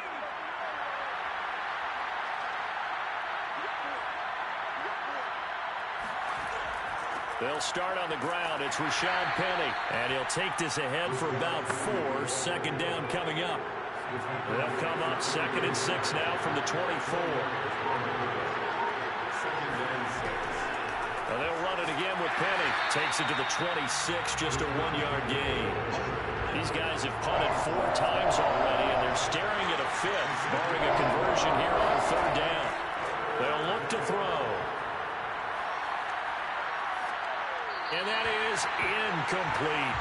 They'll start on the ground. It's Rashad Penny. And he'll take this ahead for about 4. Second down coming up. They'll come up 2nd and 6 now from the 24. Well, they'll run it again with Penny. Takes it to the 26, just a 1-yard gain. These guys have punted 4 times already, and they're staring at a 5th, barring a conversion here on 3rd down. They'll look to throw. And that is incomplete.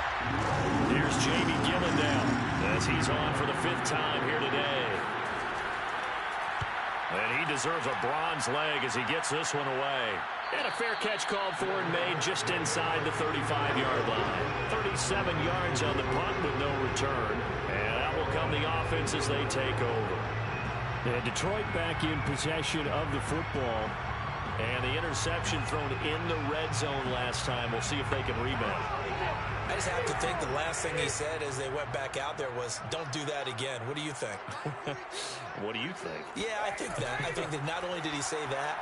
Here's Jamie Gillendown as he's on for the 5th time here today. And he deserves a bronze leg as he gets this one away. And a fair catch called for and made just inside the 35-yard line. 37 yards on the punt with no return. And out will come the offense as they take over. And Detroit back in possession of the football. And the interception thrown in the red zone last time. We'll see if they can rebound. I just have to think the last thing he said as they went back out there was, don't do that again. What do you think? What do you think? Yeah, I think that. I think that not only did he say that,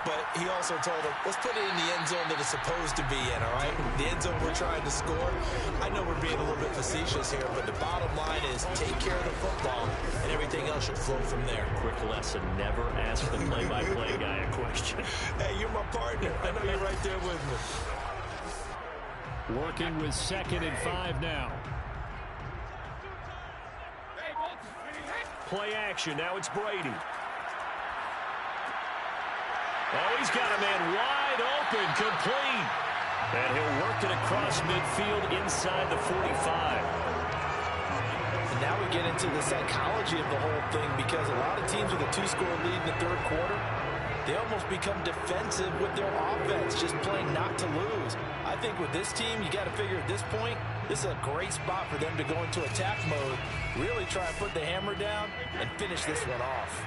but he also told them, let's put it in the end zone that it's supposed to be in, all right? The end zone we're trying to score. I know we're being a little bit facetious here, but the bottom line is take care of the football, and everything else should flow from there. Quick lesson, never ask the play-by-play guy a question. Hey, you're my partner. I know you're right there with me. Working with 2nd and 5 now. Play action. Now it's Brady. Oh, he's got a man wide open, complete. And he'll work it across midfield inside the 45. And now we get into the psychology of the whole thing because a lot of teams with a 2-score lead in the 3rd quarter, they almost become defensive with their offense, just playing not to lose. I think with this team, you got to figure at this point, this is a great spot for them to go into attack mode, really try and put the hammer down and finish this one off.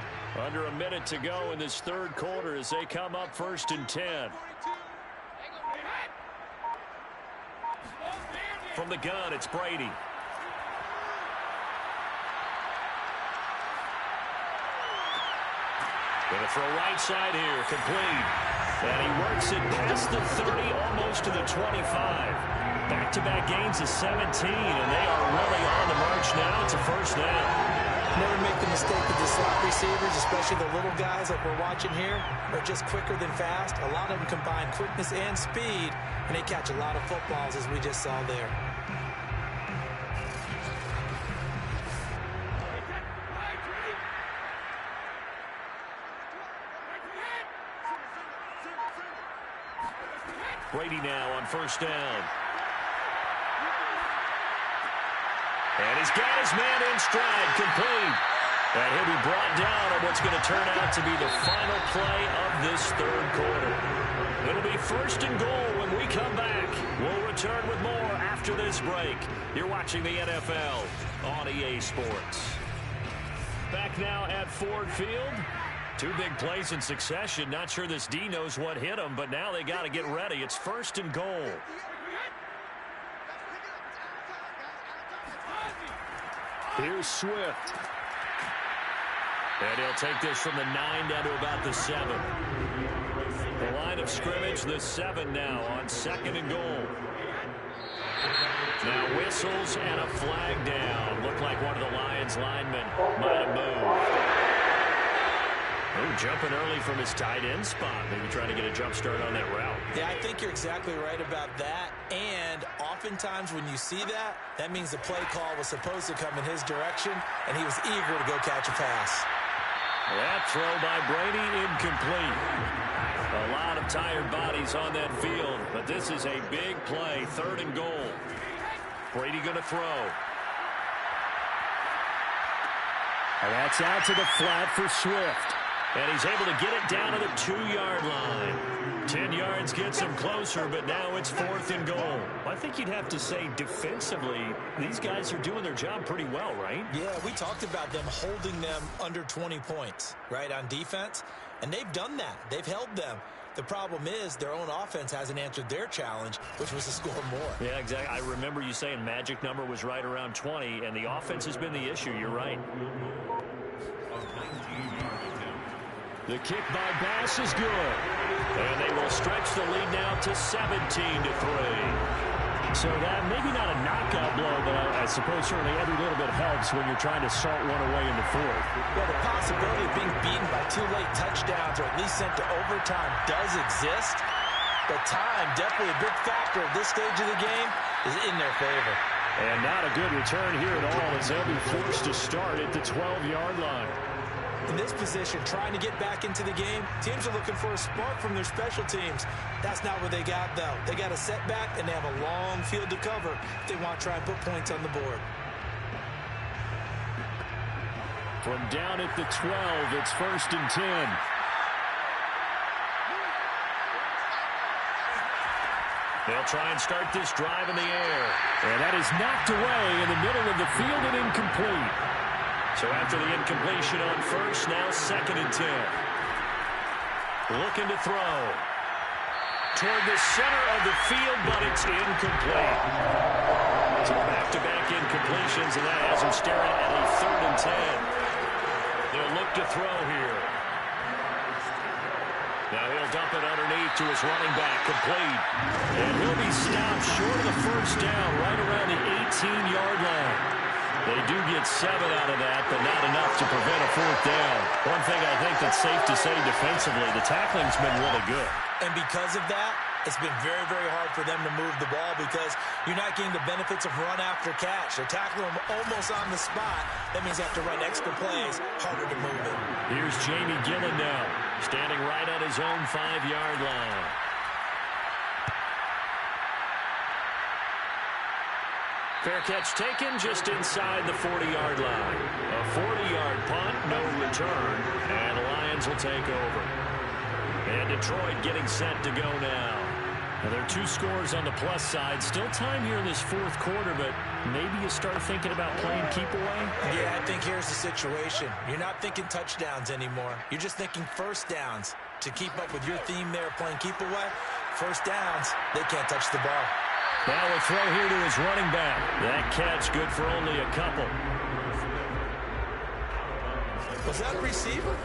Under a minute to go in this 3rd quarter as they come up 1st and 10. From the gun, it's Brady. Going to throw right side here, complete. And he works it past the 30, almost to the 25. Back-to-back gains of 17, and they are really on the march now. It's a 1st down. Never make the mistake with the slot receivers, especially the little guys like we're watching here, are just quicker than fast. A lot of them combine quickness and speed, and they catch a lot of footballs, as we just saw there. Brady now on 1st down. And he's got his man in stride, complete. And he'll be brought down on what's going to turn out to be the final play of this 3rd quarter. It'll be 1st and goal when we come back. We'll return with more after this break. You're watching the NFL on EA Sports. Back now at Ford Field. 2 big plays in succession. Not sure this D knows what hit him, but now they got to get ready. It's 1st and goal. Here's Swift. And he'll take this from the 9 down to about the 7. The line of scrimmage, the 7 now on 2nd and goal. Now whistles and a flag down. Looked like one of the Lions linemen might have moved. Oh, jumping early from his tight end spot. Maybe trying to get a jump start on that route. Yeah, I think you're exactly right about that. And oftentimes when you see that, that means the play call was supposed to come in his direction, and he was eager to go catch a pass. That throw by Brady, incomplete. A lot of tired bodies on that field, but this is a big play, 3rd and goal. Brady going to throw. And that's out to the flat for Swift. And he's able to get it down to the 2-yard line. 10 yards gets him closer, but now it's 4th and goal. I think you'd have to say defensively, these guys are doing their job pretty well, right? Yeah, we talked about them holding them under 20 points, right, on defense. And they've done that. They've held them. The problem is their own offense hasn't answered their challenge, which was to score more. Yeah, exactly. I remember you saying magic number was right around 20, and the offense has been the issue. You're right. The kick by Bass is good. And they will stretch the lead now to 17-3. So that maybe not a knockout blow, but I suppose certainly every little bit helps when you're trying to salt one away in the 4th. Well, the possibility of being beaten by 2 late touchdowns or at least sent to overtime does exist. But time, definitely a big factor at this stage of the game, is in their favor. And not a good return here at all as they'll be forced to start at the 12-yard line. In this position, trying to get back into the game, teams are looking for a spark from their special teams. That's not what they got, though. They got a setback, and they have a long field to cover if they want to try and put points on the board. From down at the 12, it's 1st and 10. They'll try and start this drive in the air. And that is knocked away in the middle of the field and incomplete. So after the incompletion on 1st, now 2nd and 10. Looking to throw. Toward the center of the field, but it's incomplete. So back-to-back incompletions, and that has him staring at a 3rd and 10. They'll look to throw here. Now he'll dump it underneath to his running back, complete. And he'll be stopped short of the 1st down, right around the 18-yard line. They do get 7 out of that, but not enough to prevent a 4th down. One thing I think that's safe to say defensively, the tackling's been really good. And because of that, it's been very, very hard for them to move the ball because you're not getting the benefits of run after catch. They're tackling them almost on the spot. That means they have to run extra plays, harder to move it. Here's Jamie Gillen now, standing right on his own 5-yard line. Fair catch taken just inside the 40-yard line. A 40-yard punt, no return, and the Lions will take over. And Detroit getting set to go now. Now, there are 2 scores on the plus side. Still time here in this 4th quarter, but maybe you start thinking about playing keep away? Yeah, I think here's the situation. You're not thinking touchdowns anymore. You're just thinking 1st downs. To keep up with your theme there, playing keep away, 1st downs, they can't touch the ball. Now a throw here to his running back. That catch good for only a couple. Was that a receiver?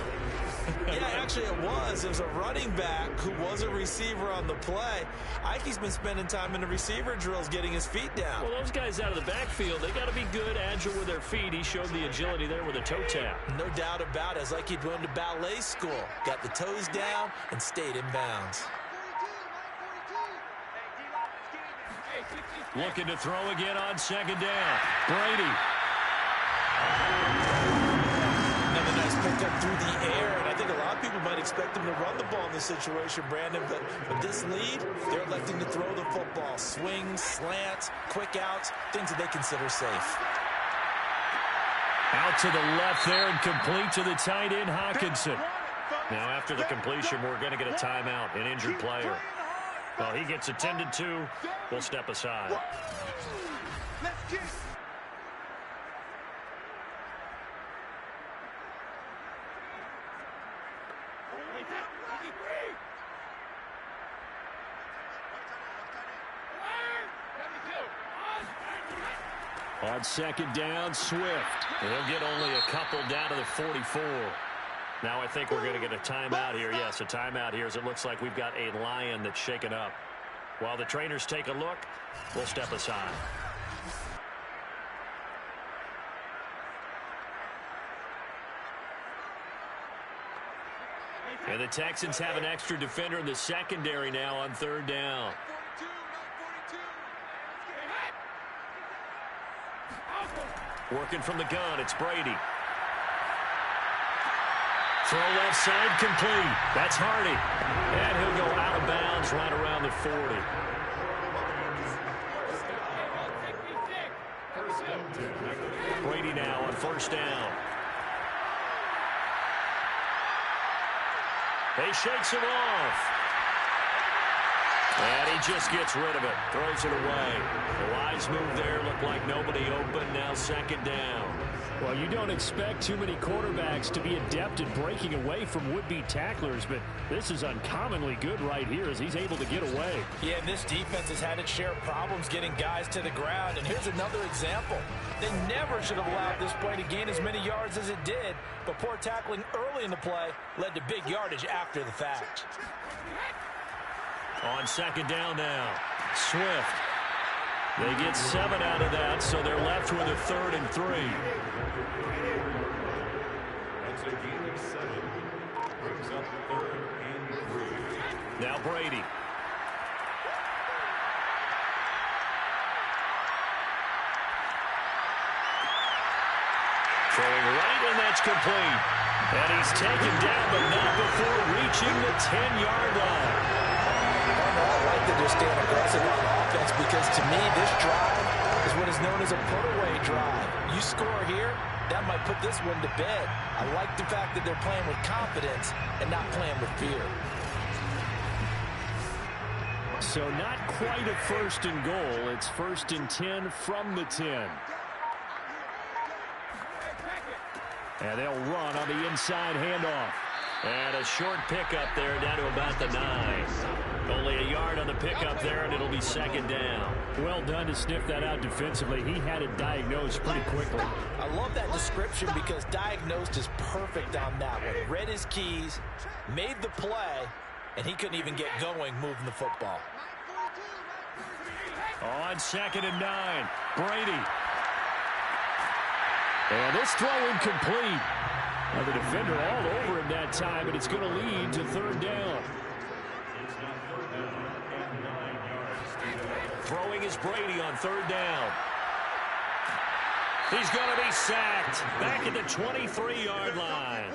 Yeah, actually it was. It was a running back who was a receiver on the play. Ike's been spending time in the receiver drills getting his feet down. Well, those guys out of the backfield, they got to be good, agile with their feet. He showed the agility there with a toe tap. No doubt about it. It's like he'd gone to ballet school. Got the toes down and stayed in bounds. Looking to throw again on 2nd down. Brady. Another nice pickup through the air, and I think a lot of people might expect him to run the ball in this situation, Brandon, but with this lead, they're electing to throw the football. Swings, slants, quick outs, things that they consider safe. Out to the left there and complete to the tight end, Hawkinson. Now after the completion, we're going to get a timeout, an injured player. Well, he gets attended to. We'll step aside. Let's get it. On 2nd down, Swift. They'll get only a couple down to the 44. Now I think we're going to get a timeout here. Yes, a timeout here as it looks like we've got a Lion that's shaken up. While the trainers take a look, we'll step aside. And the Texans have an extra defender in the secondary now on third down. Working from the gun, it's Brady. Throw left side complete. That's Hardy. And he'll go out of bounds right around the 40. Brady now on first down. He shakes it off. And he just gets rid of it. Throws it away. The wise move there. Looked like nobody open. Now second down. Well, you don't expect too many quarterbacks to be adept at breaking away from would-be tacklers, but this is uncommonly good right here as he's able to get away. Yeah, and this defense has had its share of problems getting guys to the ground. And here's another example. They never should have allowed this play to gain as many yards as it did, but poor tackling early in the play led to big yardage after the fact. On second down now, Swift. They get 7 out of that, so they're left with a 3rd and 3. That's a gain of 7. Brings up 3rd and 3. Now Brady. Throwing right, and that's complete. And he's taken down, but not before reaching the 10-yard line. I like that they're staying aggressive on offense because, to me, this drive is what is known as a put-away drive. You score here, that might put this one to bed. I like the fact that they're playing with confidence and not playing with fear. So not quite a 1st and goal. It's 1st and 10 from the 10. And they'll run on the inside handoff. And a short pickup there down to about the 9. Only a yard on the pickup there, and it'll be second down. Well done to sniff that out defensively. He had it diagnosed pretty quickly. I love that description because diagnosed is perfect on that one. Read his keys, made the play, and he couldn't even get going moving the football. On 2nd and 9, Brady. And this throw incomplete. Now the defender all over him that time, but it's going to lead to 3rd down. Throwing is Brady on 3rd down. He's going to be sacked back at the 23-yard line.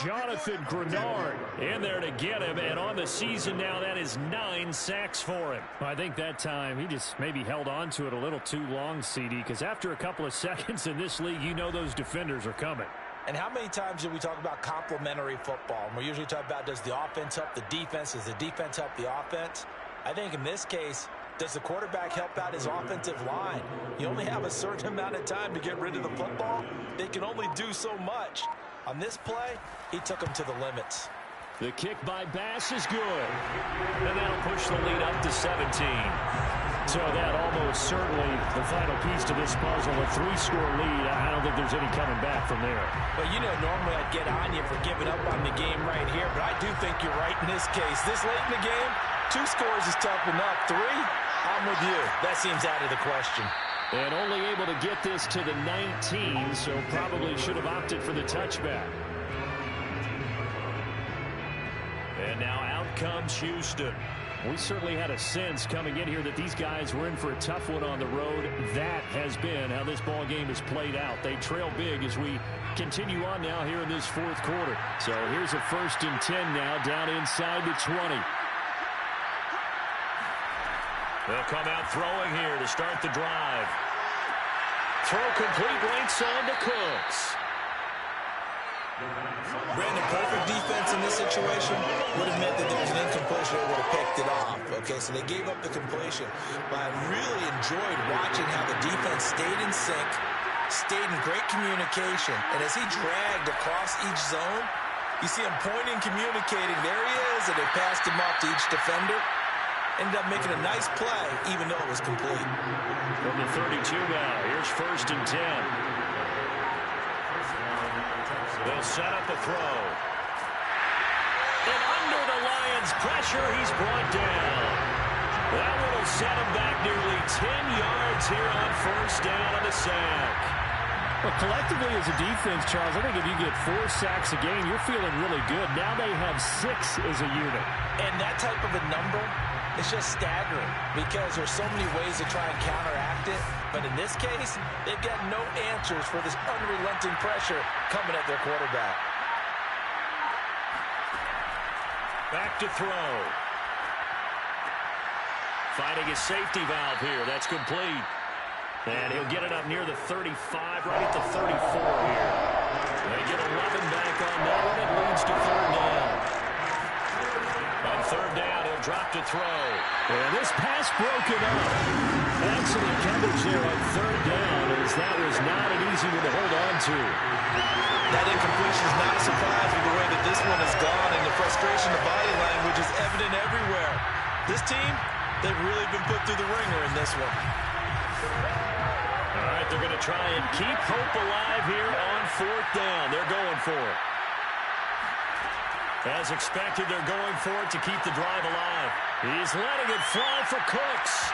Jonathan Grenard in there to get him, and on the season now, that is 9 sacks for him. I think that time he just maybe held on to it a little too long, CD, because after a couple of seconds in this league, you know those defenders are coming. And how many times do we talk about complementary football? And we usually talk about, does the offense help the defense? Does the defense help the offense? I think in this case, does the quarterback help out his offensive line? You only have a certain amount of time to get rid of the football. They can only do so much. On this play, he took them to the limits. The kick by Bass is good. And that'll push the lead up to 17. So that almost certainly the final piece to this puzzle, a 3-score lead. I don't think there's any coming back from there. Well, you know, normally I'd get on you for giving up on the game right here, but I do think you're right in this case. This late in the game, 2 scores is tough enough. 3, I'm with you. That seems out of the question. And only able to get this to the 19, so probably should have opted for the touchback. And now out comes Houston. We certainly had a sense coming in here that these guys were in for a tough one on the road. That has been how this ball game has played out. They trail big as we continue on now here in this 4th quarter. So here's a 1st and 10 now down inside the 20. They'll come out throwing here to start the drive. Throw complete right side to Cooks. Brandon, perfect defense in this situation would have meant that there was an incompletion. They would have picked it off. Okay, so they gave up the completion. But I really enjoyed watching how the defense stayed in sync, stayed in great communication. And as he dragged across each zone, you see him pointing, communicating. There he is, and they passed him off to each defender. Ended up making a nice play, even though it was complete. From the 32 now, here's 1st and 10. They'll set up the throw. And under the Lions' pressure, he's brought down. That one will set him back nearly 10 yards here on 1st down on the sack. Well, collectively as a defense, Charles, I think if you get 4 sacks a game, you're feeling really good. Now they have 6 as a unit. And that type of a number is just staggering because there's so many ways to try and counteract it. But in this case, they've got no answers for this unrelenting pressure coming at their quarterback. Back to throw. Finding his safety valve here. That's complete. And he'll get it up near the 35, right at the 34 here. They get 11 back on that one. It leads to third down. On third down, he'll drop to throw. And this pass broken up. Excellent coverage there on third down, as that was not an easy one to hold on to. That incompletion is not a surprise with the way that this one has gone, and the frustration, the body language is evident everywhere. This team, they've really been put through the ringer in this one. All right, they're going to try and keep hope alive here on fourth down. They're going for it. As expected, they're going for it to keep the drive alive. He's letting it fly for Cooks.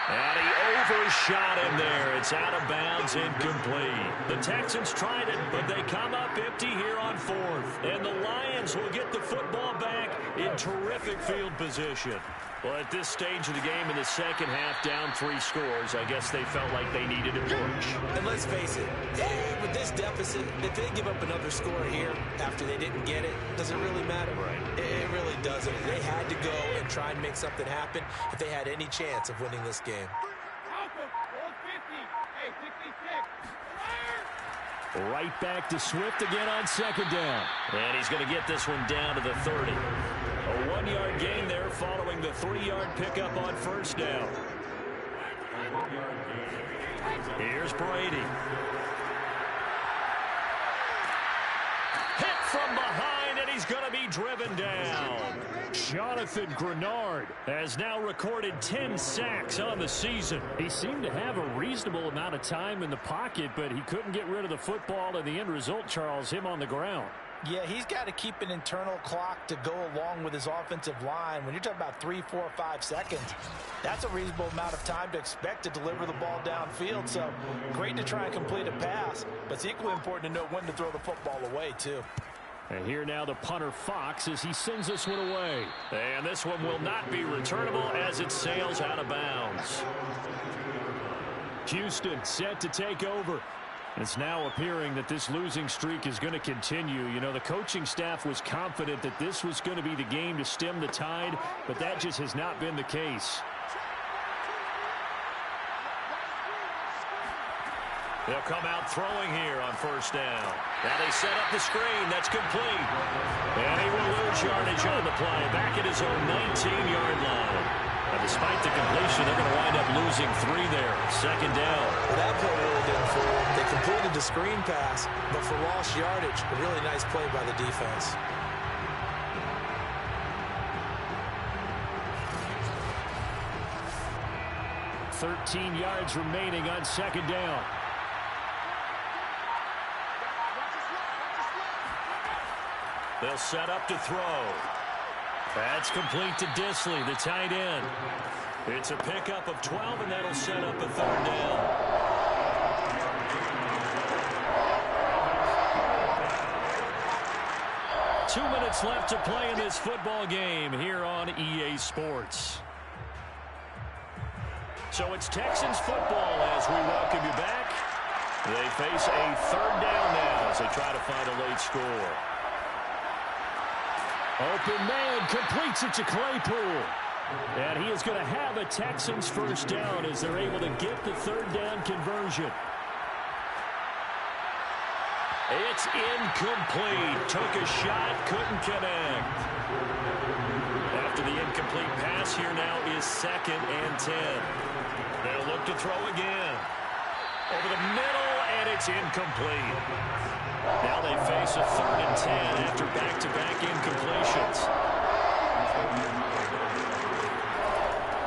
And he overshot him there. It's out of bounds, incomplete. The Texans tried it, but they come up empty here on fourth. And the Lions will get the football back in terrific field position. Well, at this stage of the game in the second half, down 3 scores, I guess they felt like they needed a push. And let's face it, with this deficit, if they give up another score here after they didn't get it, does it really matter? Right. It really doesn't. They had to go and try and make something happen if they had any chance of winning this game. Right back to Swift again on second down. And he's going to get this one down to the 30. A 1-yard gain there following the 3-yard pickup on first down. Here's Brady. Hit from behind, and he's going to be driven down. Jonathan Grenard has now recorded 10 sacks on the season. He seemed to have a reasonable amount of time in the pocket, but he couldn't get rid of the football, and the end result, Charles, him on the ground. Yeah, he's got to keep an internal clock to go along with his offensive line. When you're talking about 3, 4, 5 seconds, that's a reasonable amount of time to expect to deliver the ball downfield. So great to try and complete a pass, but it's equally important to know when to throw the football away, too. And here now the punter Fox as he sends this one away. And this one will not be returnable as it sails out of bounds. Houston set to take over. It's now appearing that this losing streak is going to continue. You know, the coaching staff was confident that this was going to be the game to stem the tide, but that just has not been the case. They'll come out throwing here on first down. Now they set up the screen. That's complete. And he will lose yardage on the play. Back at his own 19-yard line. Now, despite the completion, they're going to wind up losing 3 there. Second down. Well, that play really didn't fool them. They completed the screen pass, but for lost yardage, a really nice play by the defense. "13 yards remaining on second down." They'll set up to throw. That's complete to Disley, the tight end. It's a pickup of 12, and that'll set up a third down. Two minutes left to play in this football game here on EA Sports. So it's Texans football as we welcome you back. They face a third down now as they try to find a late score. Open man completes it to Claypool. And he is going to have a Texans first down as they're able to get the third down conversion. It's incomplete. Took a shot, couldn't connect. After the incomplete pass, here now is 2nd and 10. They'll look to throw again. Over the middle, and it's incomplete. Now they face a 3rd and 10 after back-to-back incompletions.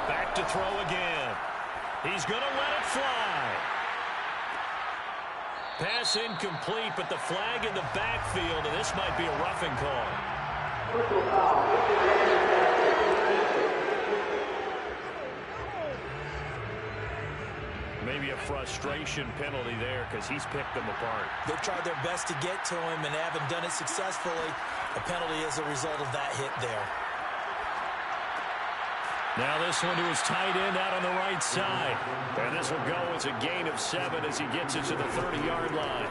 Back to throw again. He's going to let it fly. Pass incomplete, but the flag in the backfield, and this might be a roughing call. Maybe a frustration penalty there because he's picked them apart. They've tried their best to get to him and haven't done it successfully. A penalty as a result of that hit there. Now this one to his tight end out on the right side. And this will go as a gain of 7 as he gets it to the 30-yard line.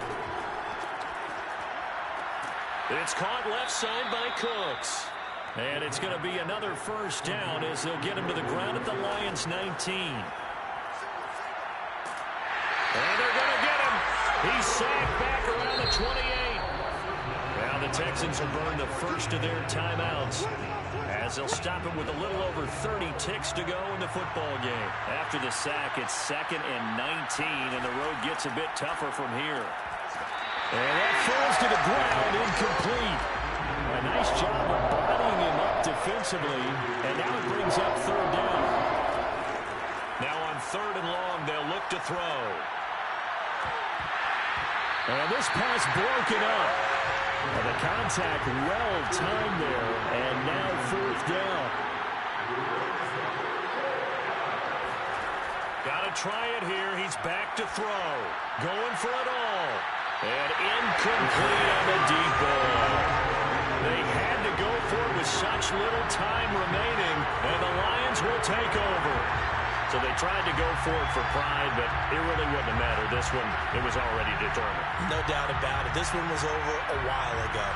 It's caught left side by Cooks. And it's going to be another first down as they'll get him to the ground at the Lions' 19. And they're going to get him. He's sacked back around the 28. Now the Texans will burn the first of their timeouts as they'll stop it with a little over 30 ticks to go in the football game. After the sack, it's 2nd and 19, and the road gets a bit tougher from here. And that falls to the ground, incomplete. A nice job of bodying him up defensively, and now it brings up 3rd down. Now on 3rd and long, they'll look to throw. And this pass broken up. And the contact well timed there, and now 4th down. Got to try it here. He's back to throw. Going for it all. And incomplete on the deep ball. They had to go for it with such little time remaining, and the Lions will take over. So they tried to go for it for pride, but it really wouldn't have mattered. This one, it was already determined. No doubt about it. This one was over a while ago.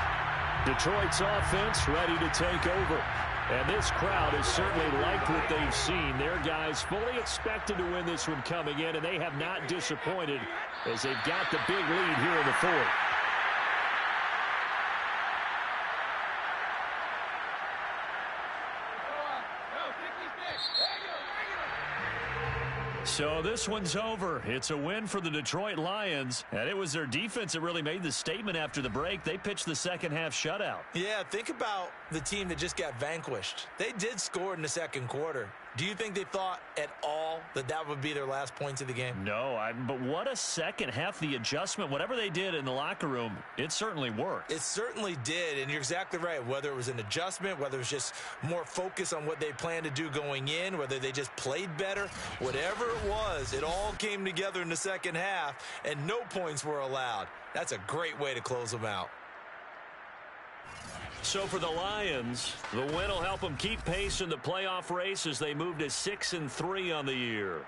Detroit's offense ready to take over. And this crowd has certainly liked what they've seen. Their guys fully expected to win this one coming in, and they have not disappointed as they've got the big lead here in the 4th. So this one's over. It's a win for the Detroit Lions, and it was their defense that really made the statement after the break. They pitched the second-half shutout. Yeah, think about the team that just got vanquished. They did score in the 2nd quarter. Do you think they thought at all that that would be their last points of the game? No, but what a second half. The adjustment, whatever they did in the locker room, it certainly worked. It certainly did, and you're exactly right. Whether it was an adjustment, whether it was just more focus on what they planned to do going in, whether they just played better, whatever it was, it all came together in the second half, and no points were allowed. That's a great way to close them out. So for the Lions, the win will help them keep pace in the playoff race as they move to 6-3 on the year.